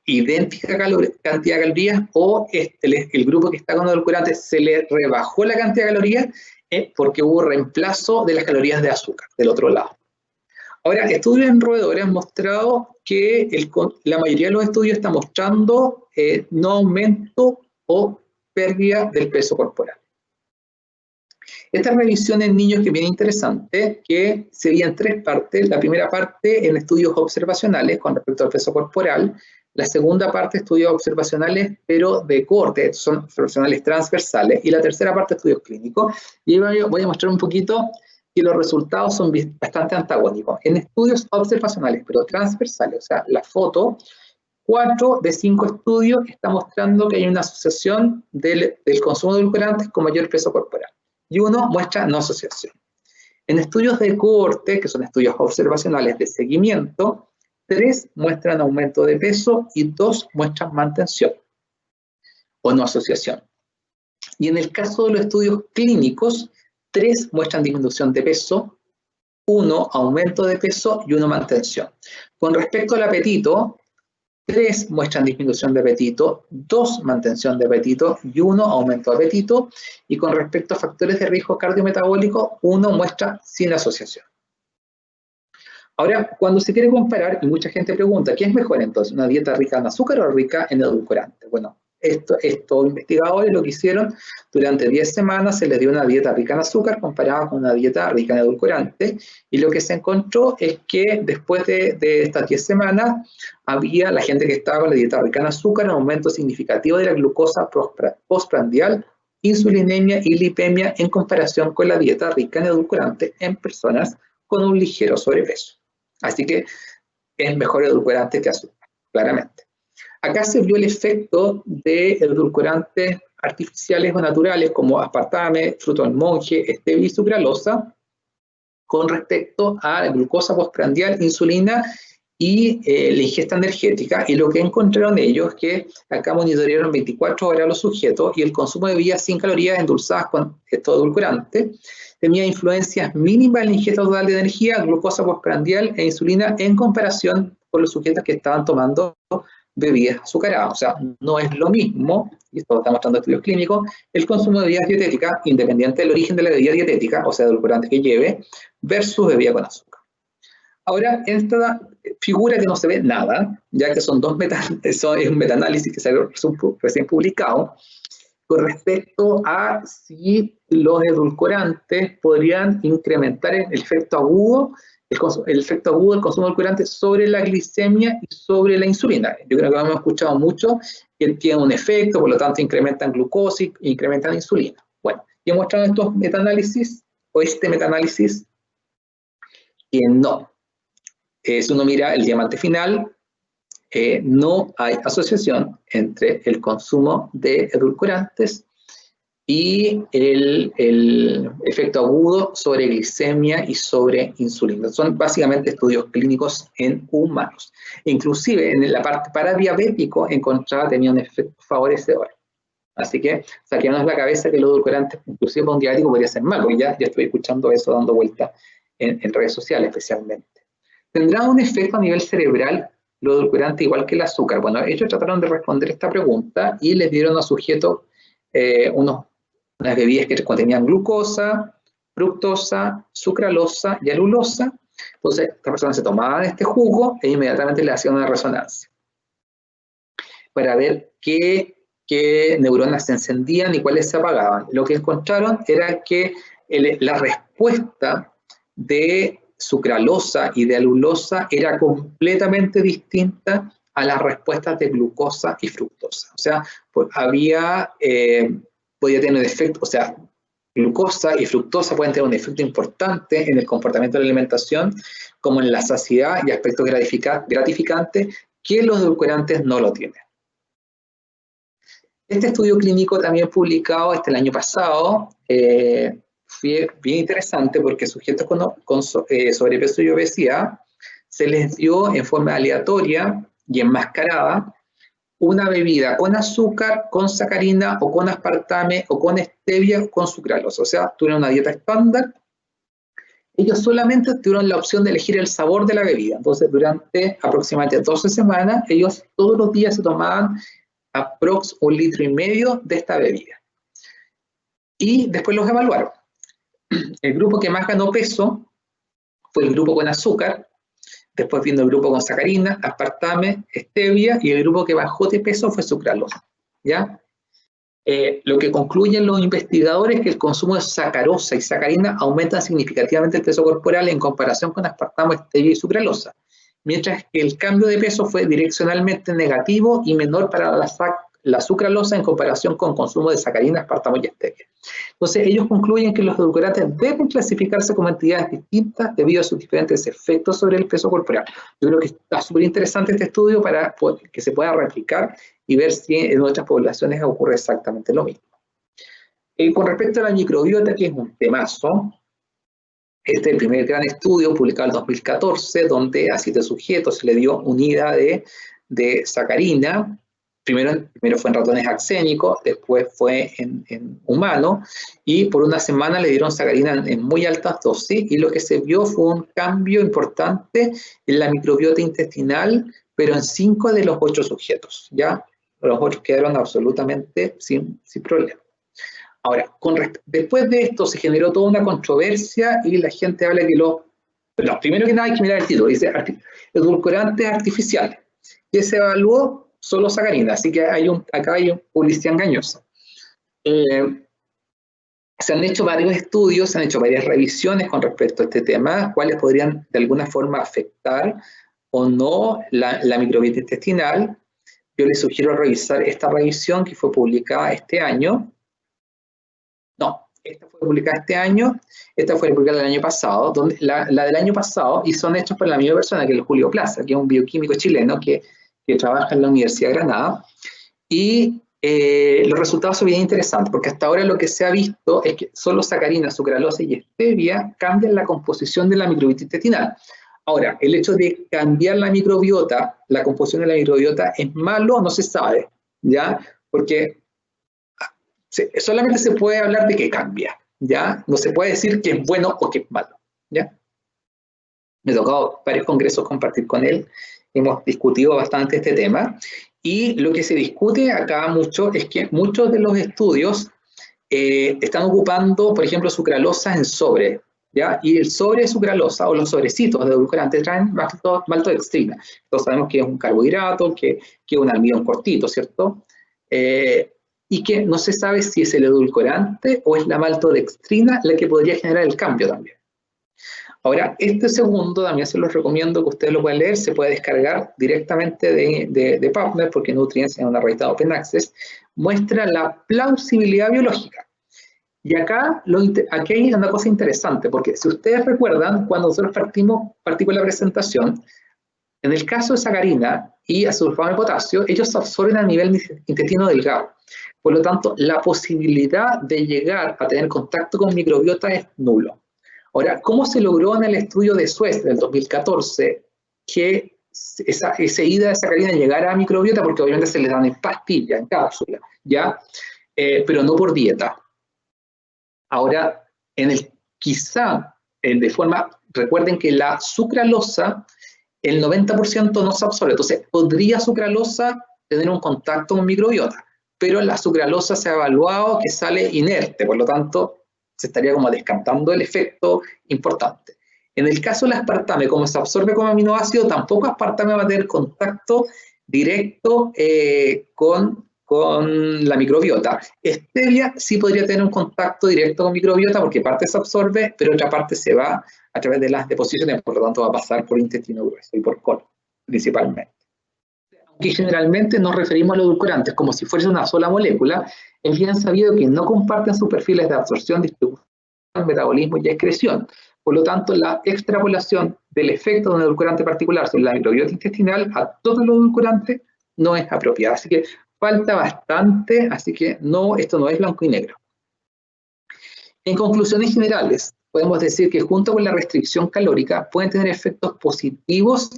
idéntica cantidad de calorías o el grupo que está con edulcorantes se le rebajó la cantidad de calorías porque hubo reemplazo de las calorías de azúcar del otro lado. Ahora, estudios en roedores han mostrado que la mayoría de los estudios está mostrando no aumento o pérdida del peso corporal. Esta revisión en niños que es bien interesante, que se veía en 3 partes. La primera parte en estudios observacionales con respecto al peso corporal. La segunda parte estudios observacionales, pero de corte, son observacionales transversales. Y la tercera parte estudios clínicos. Y voy a mostrar un poquito que los resultados son bastante antagónicos. En estudios observacionales, pero transversales, o sea, la foto, 4 de 5 estudios están mostrando que hay una asociación del consumo de edulcorantes con mayor peso corporal. Y 1 muestra no asociación. En estudios de cohorte, que son estudios observacionales de seguimiento, 3 muestran aumento de peso y 2 muestran mantención o no asociación. Y en el caso de los estudios clínicos, 3 muestran disminución de peso, 1 aumento de peso y 1 mantención. Con respecto al apetito, 3 muestran disminución de apetito, 2 mantención de apetito y 1 aumento de apetito. Y con respecto a factores de riesgo cardiometabólico, 1 muestra sin asociación. Ahora, cuando se quiere comparar, y mucha gente pregunta, ¿qué es mejor entonces? ¿Una dieta rica en azúcar o rica en edulcorante? Bueno, estos investigadores lo que hicieron, durante 10 semanas se les dio una dieta rica en azúcar comparada con una dieta rica en edulcorante, y lo que se encontró es que después de estas 10 semanas, había la gente que estaba con la dieta rica en azúcar, un aumento significativo de la glucosa postprandial, insulinemia y lipemia en comparación con la dieta rica en edulcorante en personas con un ligero sobrepeso. Así que es mejor edulcorante que azúcar, claramente. Acá se vio el efecto de edulcorantes artificiales o naturales como aspartame, fruto del monje, stevia y sucralosa con respecto a la glucosa postprandial, insulina y la ingesta energética. Y lo que encontraron ellos es que acá monitorearon 24 horas a los sujetos y el consumo de bebidas sin calorías endulzadas con estos edulcorantes tenía influencias mínimas en la ingesta total de energía, glucosa postprandial e insulina en comparación con los sujetos que estaban tomando bebidas azucaradas. O sea, no es lo mismo, y esto lo está mostrando estudios clínicos, el consumo de bebidas dietéticas, independiente del origen de la bebida dietética, o sea, edulcorante que lleve, versus bebida con azúcar. Ahora, figura que no se ve nada, ya que son es un metaanálisis que salió recién publicado, con respecto a si los edulcorantes podrían incrementar el efecto agudo del consumo de edulcorantes sobre la glicemia y sobre la insulina. Yo creo que hemos escuchado mucho que tiene un efecto, por lo tanto incrementan glucosa e incrementan insulina. Bueno, y muestran estos metaanálisis, o este metaanálisis, que no. Si uno mira el diamante final, no hay asociación entre el consumo de edulcorantes y el efecto agudo sobre glicemia y sobre insulina. Son básicamente estudios clínicos en humanos. Inclusive en la parte para diabético encontraba tenía un efecto favorecedor. Así que saquemos la cabeza que los edulcorantes, inclusive para un diabético, podría ser malo. Ya estoy escuchando eso dando vuelta en redes sociales especialmente. ¿Tendrá un efecto a nivel cerebral los edulcorantes igual que el azúcar? Bueno, ellos trataron de responder esta pregunta y les dieron a sujetos unas bebidas que contenían glucosa, fructosa, sucralosa y alulosa. Entonces, estas personas se tomaban este jugo e inmediatamente le hacían una resonancia para ver qué neuronas se encendían y cuáles se apagaban. Lo que encontraron era que la respuesta de sucralosa y de alulosa era completamente distinta a las respuestas de glucosa y fructosa. O sea, pues podía tener un efecto, o sea, glucosa y fructosa pueden tener un efecto importante en el comportamiento de la alimentación, como en la saciedad y aspectos gratificantes, que los edulcorantes no lo tienen. Este estudio clínico también publicado el año pasado fue bien interesante porque sujetos con sobrepeso y obesidad se les dio en forma aleatoria y enmascarada una bebida con azúcar, con sacarina o con aspartame o con stevia o con sucralosa. O sea, tuvieron una dieta estándar. Ellos solamente tuvieron la opción de elegir el sabor de la bebida. Entonces, durante aproximadamente 12 semanas, ellos todos los días se tomaban aprox 1,5 litros de esta bebida. Y después los evaluaron. El grupo que más ganó peso fue el grupo con azúcar, después vino el grupo con sacarina, aspartame, stevia, y el grupo que bajó de peso fue sucralosa. ¿Ya? Lo que concluyen los investigadores es que el consumo de sacarosa y sacarina aumenta significativamente el peso corporal en comparación con aspartamo, stevia y sucralosa, mientras que el cambio de peso fue direccionalmente negativo y menor para la sucralosa en comparación con consumo de sacarina, aspartamo y stevia. Entonces, ellos concluyen que los edulcorantes deben clasificarse como entidades distintas debido a sus diferentes efectos sobre el peso corporal. Yo creo que está súper interesante este estudio para que se pueda replicar y ver si en otras poblaciones ocurre exactamente lo mismo. Con respecto a la microbiota, que es un temazo, este es el primer gran estudio publicado en 2014, donde a 7 sujetos se le dio unidad de sacarina. Primero fue en ratones axénicos, después fue en humanos, y por una semana le dieron sacarina en muy altas dosis, y lo que se vio fue un cambio importante en la microbiota intestinal, pero en 5 de los 8 sujetos, ¿ya? Los otros quedaron absolutamente sin problema. Ahora, después de esto se generó toda una controversia y la gente habla que primero que nada hay que mirar el título, dice edulcorantes artificiales, que se evaluó solo sacarina, así que acá hay publicidad engañosa. Se han hecho varios estudios, se han hecho varias revisiones con respecto a este tema, cuáles podrían de alguna forma afectar o no la microbiota intestinal. Yo les sugiero revisar esta revisión que fue publicada este año. No, esta fue publicada este año, esta fue publicada el año pasado, donde la del año pasado, y son hechos por la misma persona, que es el Julio Plaza, que es un bioquímico chileno que trabaja en la Universidad de Granada, y los resultados son bien interesantes, porque hasta ahora lo que se ha visto es que solo sacarina, sucralosa y stevia cambian la composición de la microbiota intestinal. Ahora, el hecho de cambiar la microbiota, la composición de la microbiota, ¿es malo? No se sabe, ¿ya? Porque solamente se puede hablar de que cambia, ¿ya? No se puede decir que es bueno o que es malo, ¿ya? Me ha tocado varios congresos compartir con él, hemos discutido bastante este tema, y lo que se discute acá mucho es que muchos de los estudios están ocupando, por ejemplo, sucralosa en sobre, ¿ya? Y el sobre de sucralosa o los sobrecitos de edulcorante traen maltodextrina. Entonces sabemos que es un carbohidrato, que es un almidón cortito, ¿cierto? Y que no se sabe si es el edulcorante o es la maltodextrina la que podría generar el cambio también. Ahora, este segundo también se los recomiendo que ustedes lo puedan leer, se puede descargar directamente de PubMed, porque Nutrients es una revista de Open Access, muestra la plausibilidad biológica. Y acá aquí hay una cosa interesante, porque si ustedes recuerdan, cuando nosotros partimos con la presentación, en el caso de sacarina y azulfamo de potasio, ellos se absorben a nivel intestino delgado. Por lo tanto, la posibilidad de llegar a tener contacto con microbiota es nulo. Ahora, ¿cómo se logró en el estudio de Suez del 2014 que esa ida de sacarina llegara a microbiota? Porque obviamente se le dan en pastilla, en cápsula, ¿ya? Pero no por dieta. Ahora, quizá de forma, recuerden que la sucralosa, el 90% no se absorbe. Entonces, podría sucralosa tener un contacto con microbiota, pero la sucralosa se ha evaluado que sale inerte, por lo tanto, se estaría como descartando el efecto importante. En el caso del aspartame, como se absorbe como aminoácido, tampoco aspartame va a tener contacto directo con la microbiota. Stevia sí podría tener un contacto directo con microbiota porque parte se absorbe, pero otra parte se va a través de las deposiciones, por lo tanto va a pasar por intestino grueso y por colon, principalmente. Aunque generalmente nos referimos a los edulcorantes como si fuese una sola molécula, es bien sabido que no comparten sus perfiles de absorción, distribución, metabolismo y excreción. Por lo tanto, la extrapolación del efecto de un edulcorante particular sobre la microbiota intestinal a todos los edulcorantes no es apropiada. Así que falta bastante, así que no, esto no es blanco y negro. En conclusiones generales, podemos decir que junto con la restricción calórica pueden tener efectos positivos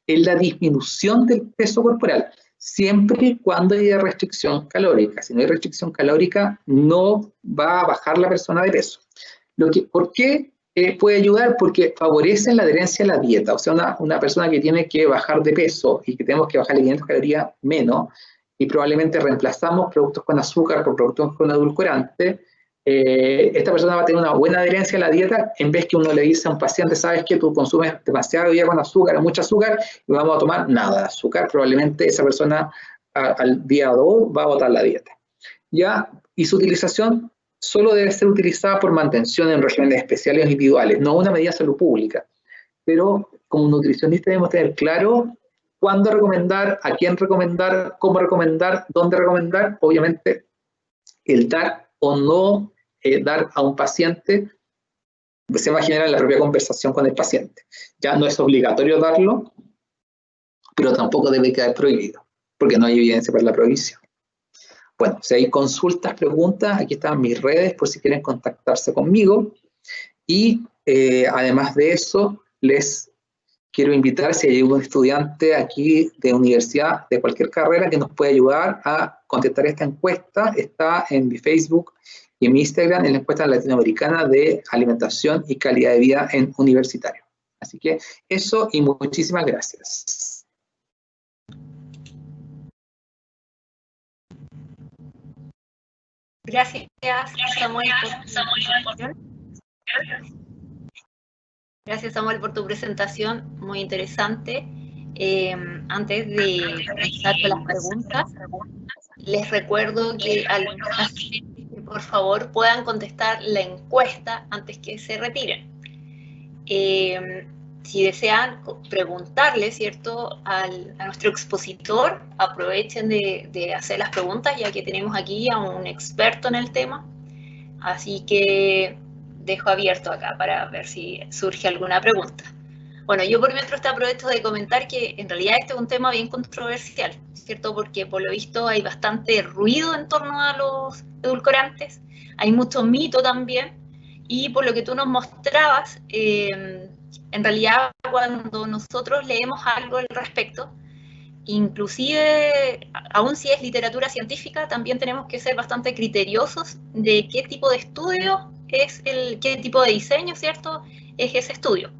en la disminución del peso corporal, siempre y cuando haya restricción calórica. Si no hay restricción calórica, no va a bajar la persona de peso. ¿Por qué puede ayudar? Porque favorece la adherencia a la dieta. O sea, una persona que tiene que bajar de peso y que tenemos que bajarle 500 calorías menos, y probablemente reemplazamos productos con azúcar por productos con edulcorante, esta persona va a tener una buena adherencia a la dieta en vez que uno le dice a un paciente, sabes que tú consumes demasiado ya con azúcar, mucho azúcar, y vamos a tomar nada de azúcar. Probablemente esa persona al día 2 va a botar la dieta. ¿Ya? Y su utilización solo debe ser utilizada por mantención en regímenes especiales o individuales, no una medida de salud pública. Pero como nutricionista debemos tener claro cuándo recomendar, a quién recomendar, cómo recomendar, dónde recomendar. Obviamente, el dar o no dar a un paciente se va a generar en la propia conversación con el paciente. Ya no es obligatorio darlo, pero tampoco debe quedar prohibido, porque no hay evidencia para la prohibición. Bueno, si hay consultas, preguntas, aquí están mis redes por si quieren contactarse conmigo. Y además de eso, les quiero invitar, si hay algún estudiante aquí de universidad, de cualquier carrera, que nos puede ayudar a contestar esta encuesta. Está en mi Facebook y en mi Instagram, en la encuesta latinoamericana de alimentación y calidad de vida en universitario. Así que eso y muchísimas gracias. Gracias, Samuel, por tu presentación. Gracias, Samuel, por tu presentación, muy interesante. Antes de empezar con las preguntas, les recuerdo que por favor puedan contestar la encuesta antes que se retiren. Si desean preguntarle, ¿cierto?, a nuestro expositor, aprovechen de hacer las preguntas, ya que tenemos aquí a un experto en el tema. Así que dejo abierto acá para ver si surge alguna pregunta. Bueno, yo por mientras te aprovecho de comentar que en realidad este es un tema bien controversial, ¿cierto? Porque por lo visto hay bastante ruido en torno a los edulcorantes, hay mucho mito también, y por lo que tú nos mostrabas, en realidad cuando nosotros leemos algo al respecto, inclusive, aun si es literatura científica, también tenemos que ser bastante criteriosos de qué tipo de estudio es qué tipo de diseño, ¿cierto?, es ese estudio.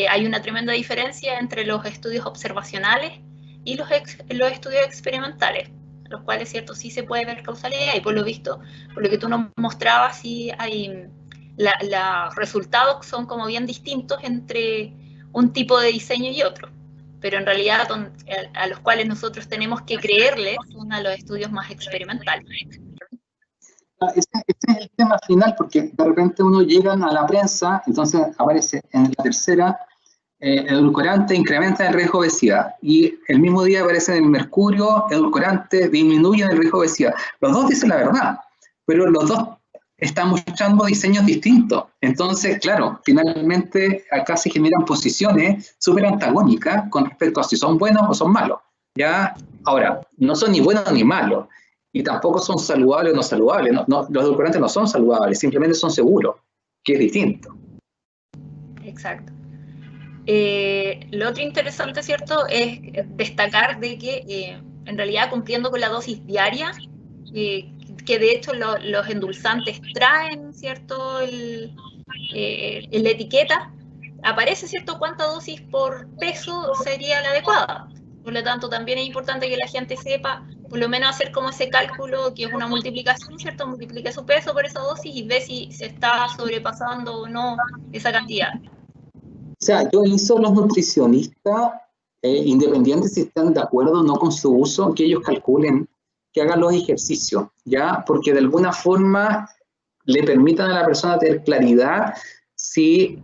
Hay una tremenda diferencia entre los estudios observacionales y los estudios experimentales, los cuales, ¿cierto?, sí se puede ver causalidad, y por lo visto, por lo que tú nos mostrabas, sí hay los resultados son como bien distintos entre un tipo de diseño y otro, pero en realidad a los cuales nosotros tenemos que creerles son a los estudios más experimentales. Ese es el tema final, porque de repente uno llega a la prensa, entonces aparece en la tercera, edulcorante incrementa el riesgo de obesidad, y el mismo día aparece en el mercurio, edulcorante disminuye el riesgo de obesidad. Los dos dicen la verdad, pero los dos están mostrando diseños distintos. Entonces, claro, finalmente acá se generan posiciones súper antagónicas con respecto a si son buenos o son malos. ¿Ya? Ahora, no son ni buenos ni malos, y tampoco son saludables o no saludables. Los edulcorantes no son saludables, simplemente son seguros, que es distinto. Exacto. Lo otro interesante, ¿cierto?, es destacar de que en realidad cumpliendo con la dosis diaria, que de hecho los endulzantes traen, ¿cierto?, en la etiqueta aparece, ¿cierto?, cuánta dosis por peso sería la adecuada. Por lo tanto, también es importante que la gente sepa, por lo menos hacer como ese cálculo, que es una multiplicación, ¿cierto? Multiplica su peso por esa dosis y ve si se está sobrepasando o no esa cantidad. O sea, yo insto a los nutricionistas, independientes si están de acuerdo o no con su uso, que ellos calculen, que hagan los ejercicios, ¿ya? Porque de alguna forma le permitan a la persona tener claridad si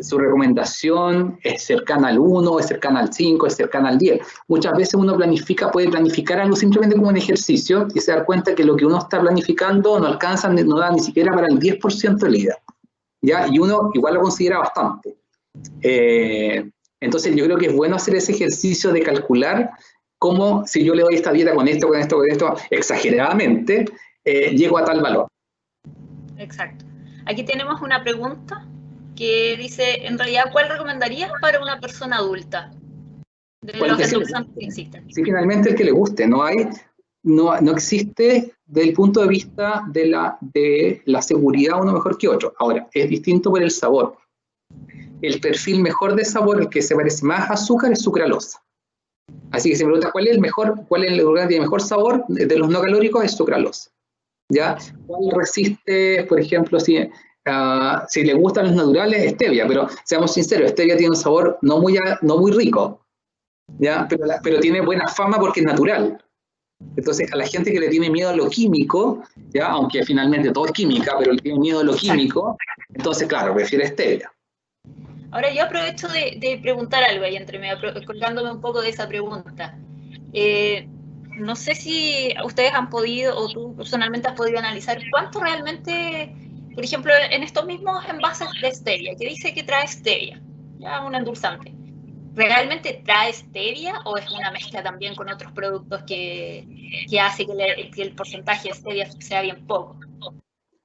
su recomendación es cercana al 1, es cercana al 5, es cercana al 10. Muchas veces uno puede planificar algo simplemente como un ejercicio y se da cuenta que lo que uno está planificando no alcanza, no da ni siquiera para el 10% de la idea, ¿ya? Y uno igual lo considera bastante. Entonces yo creo que es bueno hacer ese ejercicio de calcular cómo, si yo le doy esta dieta con esto, exageradamente, llego a tal valor. Exacto. Aquí tenemos una pregunta que dice, en realidad, ¿cuál recomendarías para una persona adulta? De los endulzantes que existen. Sí, finalmente el que le guste. No existe desde el punto de vista de la seguridad uno mejor que otro. Ahora, es distinto por el sabor. El perfil mejor de sabor, el que se parece más a azúcar, es sucralosa. Así que si me pregunta cuál es el edulcorante que tiene mejor sabor de los no calóricos, es sucralosa. ¿Ya? ¿Cuál resiste, por ejemplo, si le gustan los naturales, stevia? Pero seamos sinceros, stevia tiene un sabor no muy rico, ¿ya? Pero tiene buena fama porque es natural. Entonces, a la gente que le tiene miedo a lo químico, ¿ya? Aunque finalmente todo es química, pero le tiene miedo a lo químico, entonces, claro, prefiere stevia. Ahora yo aprovecho de preguntar algo ahí entre medio, colgándome un poco de esa pregunta. No sé si ustedes han podido, o tú personalmente has podido analizar cuánto realmente, por ejemplo, en estos mismos envases de stevia, que dice que trae stevia, ya un endulzante, ¿realmente trae stevia o es una mezcla también con otros productos que hace que el porcentaje de stevia sea bien poco?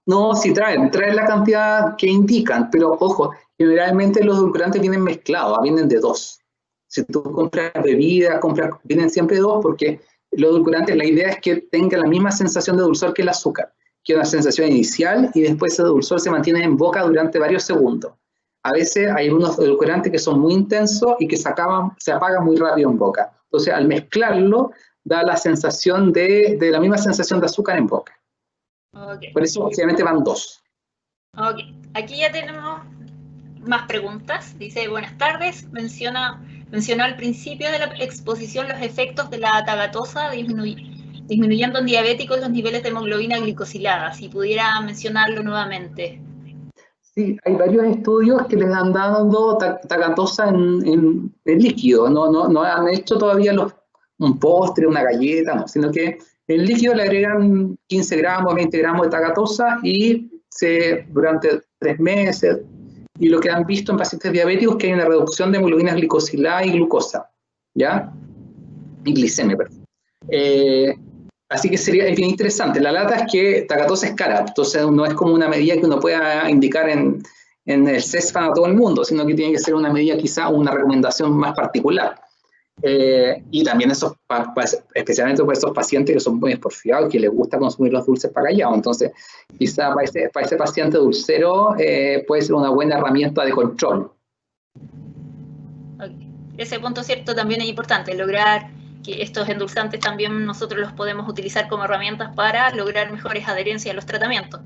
No, sí traen la cantidad que indican, pero ojo, generalmente los edulcorantes vienen mezclados, vienen de dos. Si tú compras bebida, vienen siempre dos, porque los edulcorantes, la idea es que tenga la misma sensación de dulzor que el azúcar, que es una sensación inicial y después ese dulzor se mantiene en boca durante varios segundos. A veces hay unos edulcorantes que son muy intensos y que se apagan muy rápido en boca. Entonces, al mezclarlo, da la sensación de la misma sensación de azúcar en boca. Okay. Por eso, obviamente, van dos. Ok, aquí ya tenemos más preguntas. Dice, buenas tardes, mencionó al principio de la exposición los efectos de la tagatosa disminuyendo en diabéticos los niveles de hemoglobina glicosilada. Si pudiera mencionarlo nuevamente. Sí, hay varios estudios que les han dado tagatosa en líquido. No han hecho todavía un postre, una galleta, no, sino que en líquido le agregan 15 gramos, 20 gramos de tagatosa y durante 3 meses. Y lo que han visto en pacientes diabéticos es que hay una reducción de hemoglobina glicosilada y glucosa, ¿ya? Y glicemia, perdón. Así que es bien interesante. La lata es que tagatosa es cara, entonces no es como una medida que uno pueda indicar en el CESFAN a todo el mundo, sino que tiene que ser una medida quizá una recomendación más particular. Y también especialmente para esos pacientes que son muy esporfiados, que les gusta consumir los dulces para allá. Entonces, quizá para ese paciente dulcero puede ser una buena herramienta de control. Okay. Ese punto cierto también es importante, lograr que estos endulzantes también nosotros los podemos utilizar como herramientas para lograr mejores adherencias a los tratamientos.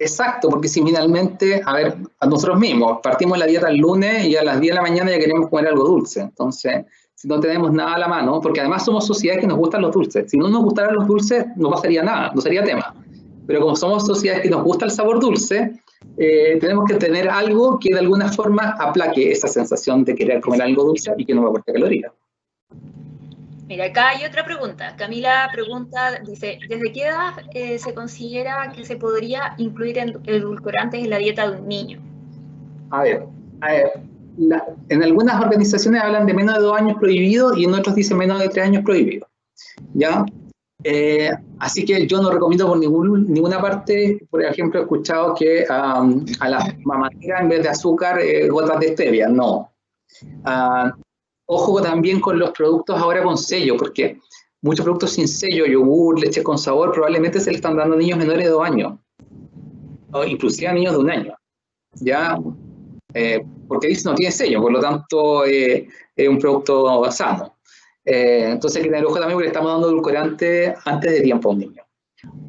Exacto, porque si finalmente, a ver, a nosotros mismos, partimos la dieta el lunes y a las 10 de la mañana ya queremos comer algo dulce. Entonces, si no tenemos nada a la mano, porque además somos sociedades que nos gustan los dulces. Si no nos gustaran los dulces, no pasaría nada, no sería tema. Pero como somos sociedades que nos gusta el sabor dulce, tenemos que tener algo que de alguna forma aplaque esa sensación de querer comer algo dulce y que no me aporte calorías. Mira, acá hay otra pregunta. Camila pregunta, dice, ¿desde qué edad se considera que se podría incluir edulcorantes en la dieta de un niño? A ver, en algunas organizaciones hablan de menos de 2 años prohibido y en otros dicen menos de 3 años prohibido. ¿Ya? Así que yo no recomiendo por ninguna parte. Por ejemplo, he escuchado que a las mamaderas en vez de azúcar, gotas de stevia. No. Ojo también con los productos ahora con sello, porque muchos productos sin sello, yogur, leche con sabor, probablemente se le están dando a niños menores de 2 años, o inclusive a niños de 1 año. ¿Ya? Porque dice no tiene sello, por lo tanto es un producto sano. Entonces hay que tener ojo también porque le estamos dando edulcorante antes de tiempo a un niño.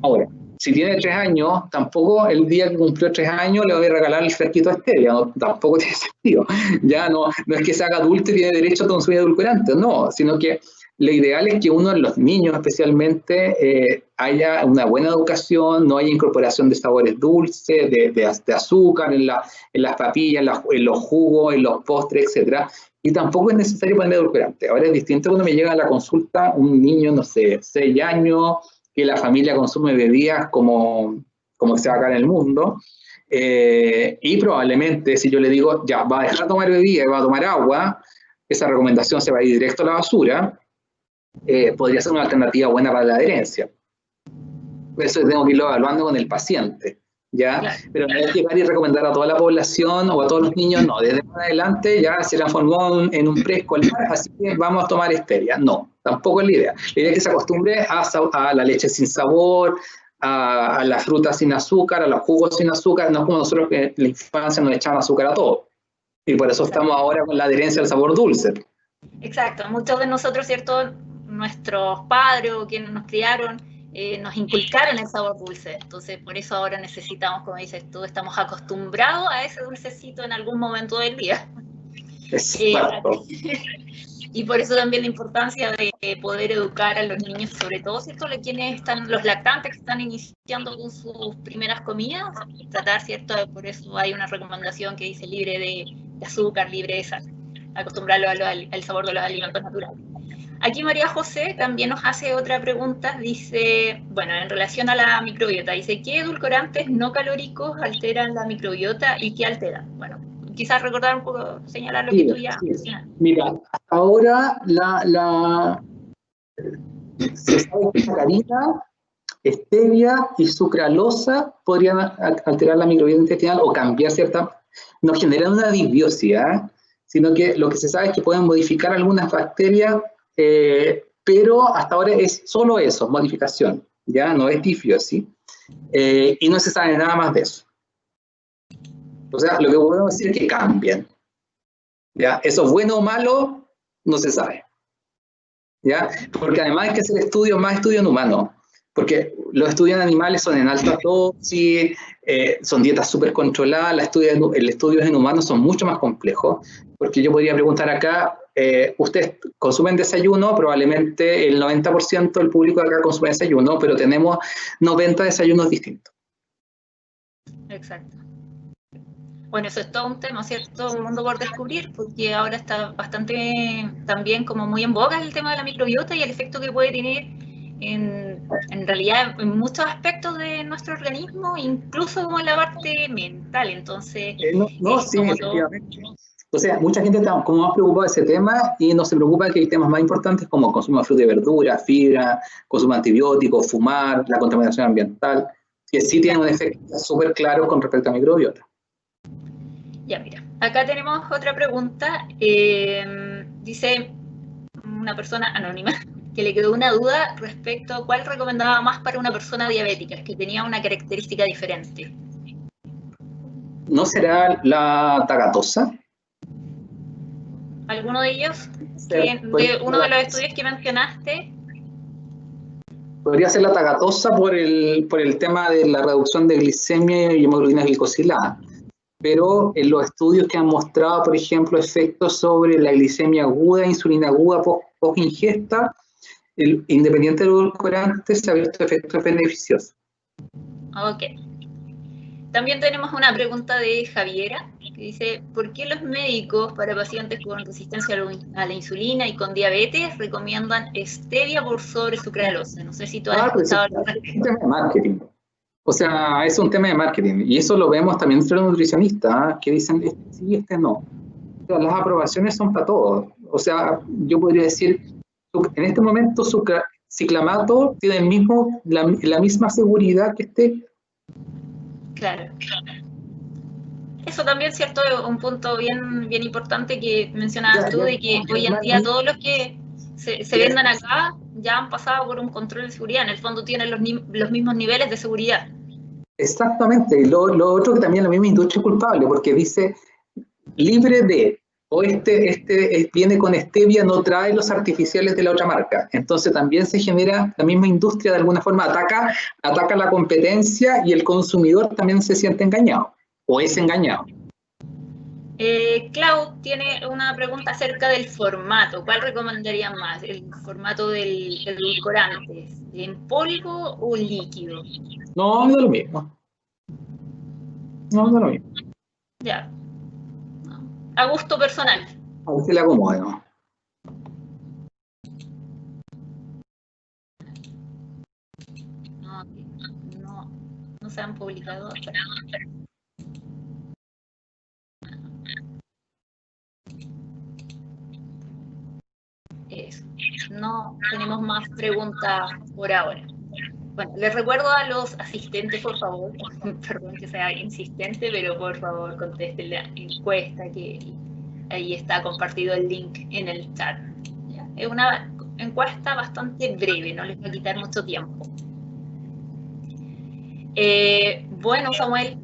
Ahora, si tiene 3 años, tampoco el día que cumplió 3 años le voy a regalar el fresquito de stevia, no, tampoco tiene sentido. Ya no es que se haga adulto y tiene derecho a consumir edulcorante, no, sino que lo ideal es que uno de los niños especialmente haya una buena educación, no haya incorporación de sabores dulces, de azúcar en las papillas, en los jugos, en los postres, etc. Y tampoco es necesario poner edulcorante. Ahora es distinto cuando me llega a la consulta un niño, no sé, 6 años, que la familia consume bebidas como que se va acá en el mundo, y probablemente si yo le digo, ya, va a dejar de tomar bebida y va a tomar agua, esa recomendación se va a ir directo a la basura. Podría ser una alternativa buena para la adherencia. Eso tengo que irlo evaluando con el paciente, ¿ya? Claro. Pero no es llegar y recomendar a toda la población o a todos los niños, no, desde más adelante ya se transformó en un preescolar, así que vamos a tomar stevia. No, tampoco es la idea. La idea es que se acostumbre a la leche sin sabor, a la fruta sin azúcar, a los jugos sin azúcar, no es como nosotros que en la infancia nos echaban azúcar a todo. Y por eso estamos ahora con la adherencia al sabor dulce. Exacto, muchos de nosotros, ¿cierto? Nuestros padres o quienes nos criaron nos inculcaron el sabor dulce, entonces por eso ahora necesitamos, como dices tú, estamos acostumbrados a ese dulcecito en algún momento del día. Y por eso también la importancia de poder educar a los niños, sobre todo, ¿cierto? Los lactantes que están iniciando con sus primeras comidas, tratar, ¿cierto? Por eso hay una recomendación que dice libre de azúcar, libre de sal, acostumbrarlo al sabor de los alimentos naturales. Aquí María José también nos hace otra pregunta, dice, bueno, en relación a la microbiota, dice, ¿qué edulcorantes no calóricos alteran la microbiota y qué alteran? Bueno, quizás recordar un poco, señalar lo que tú ya mencionaste. Mira, hasta ahora se sabe que sacarina, stevia y sucralosa podrían alterar la microbiota intestinal o cambiar no generan una disbiosis, sino que lo que se sabe es que pueden modificar algunas bacterias, pero hasta ahora es solo eso, modificación, ya no es disbiosis, y no se sabe nada más de eso. O sea, lo que podemos decir es que cambian. ¿Ya? ¿Eso es bueno o malo? No se sabe. ¿Ya? Porque además hay que hacer estudios, más estudios en humanos. Porque los estudios en animales son en alta dosis, son dietas súper controladas, el estudio en humanos son mucho más complejos. Porque yo podría preguntar acá, ¿ustedes consumen desayuno? Probablemente el 90% del público de acá consume desayuno, pero tenemos 90 desayunos distintos. Exacto. Bueno, eso es todo un tema, ¿cierto? Un mundo por descubrir, porque ahora está bastante también como muy en boga el tema de la microbiota y el efecto que puede tener en realidad en muchos aspectos de nuestro organismo, incluso como en la parte mental. Entonces, sí, efectivamente. O sea, mucha gente está como más preocupada de ese tema y no se preocupa de que hay temas más importantes como consumo de fruta y verdura, fibra, consumo de antibióticos, fumar, la contaminación ambiental, que sí tienen un efecto súper claro con respecto a la microbiota. Ya, mira, acá tenemos otra pregunta. Dice una persona anónima que le quedó una duda respecto a cuál recomendaba más para una persona diabética, que tenía una característica diferente. ¿No será la tagatosa? ¿Alguno de ellos? De uno de los estudios que mencionaste. Podría ser la tagatosa por el tema de la reducción de glicemia y hemoglobina glicosilada. Pero en los estudios que han mostrado, por ejemplo, efectos sobre la glicemia aguda, insulina aguda post ingesta, independiente del edulcorante, se ha visto efectos beneficiosos. Ok. También tenemos una pregunta de Javiera, que dice, ¿por qué los médicos para pacientes con resistencia a la insulina y con diabetes recomiendan stevia por sobre sucralosa? No sé si tú has escuchado algo. Es un tema de marketing. O sea, es un tema de marketing. Y eso lo vemos también entre los nutricionistas, que dicen, este sí, este no. O sea, las aprobaciones son para todos. O sea, yo podría decir, en este momento ciclamato tiene la misma seguridad que stevia. Claro. Eso también, cierto, es un punto bien importante que mencionabas tú, de que hoy en día todos los que se vendan acá ya han pasado por un control de seguridad. En el fondo tienen los mismos niveles de seguridad. Exactamente. Y lo otro que también la misma industria es culpable, porque dice, libre de, o viene con stevia, no trae los artificiales de la otra marca. Entonces también se genera, la misma industria de alguna forma ataca la competencia y el consumidor también se siente engañado, o es engañado. Clau tiene una pregunta acerca del formato. ¿Cuál recomendarían más? ¿El formato del edulcorante? ¿En polvo o líquido? No, no es lo mismo. No es lo mismo. Ya. A gusto personal. A ver si le acomoda, ¿no? No se han publicado. Eso. No tenemos más preguntas por ahora. Bueno, les recuerdo a los asistentes, por favor, perdón que sea insistente, pero por favor contesten la encuesta, que ahí está compartido el link en el chat. ¿Ya? Es una encuesta bastante breve, no les va a quitar mucho tiempo. Bueno, Samuel,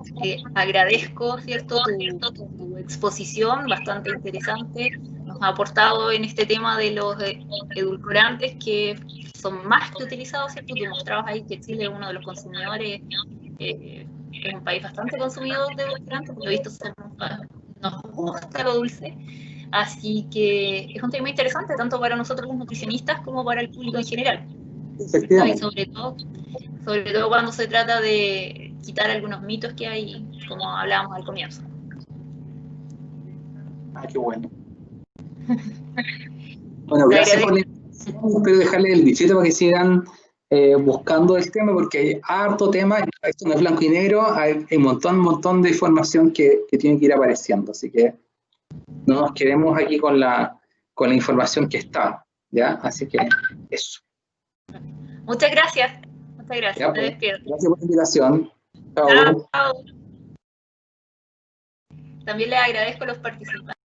agradezco, ¿cierto?, tu exposición, bastante interesante. Nos ha aportado en este tema de los edulcorantes, que son más que utilizados, ¿cierto? Tú mostrabas ahí que Chile es uno de los consumidores, es un país bastante consumidor de edulcorantes, por lo visto nos gusta lo dulce. Así que es un tema interesante, tanto para nosotros los nutricionistas como para el público en general. ¿No? Y sobre todo cuando se trata de quitar algunos mitos que hay, como hablábamos al comienzo. Ah, qué bueno. Bueno, gracias por la invitación. Espero dejarles el bichito para que sigan buscando el tema, porque hay harto tema. Esto no es blanco y negro, hay un montón de información que tiene que ir apareciendo. Así que no nos quedemos aquí con la información que está, ¿ya? Así que eso. Muchas gracias. Ya, Te despido. Gracias por la invitación. Chao. Chao. También les agradezco a los participantes.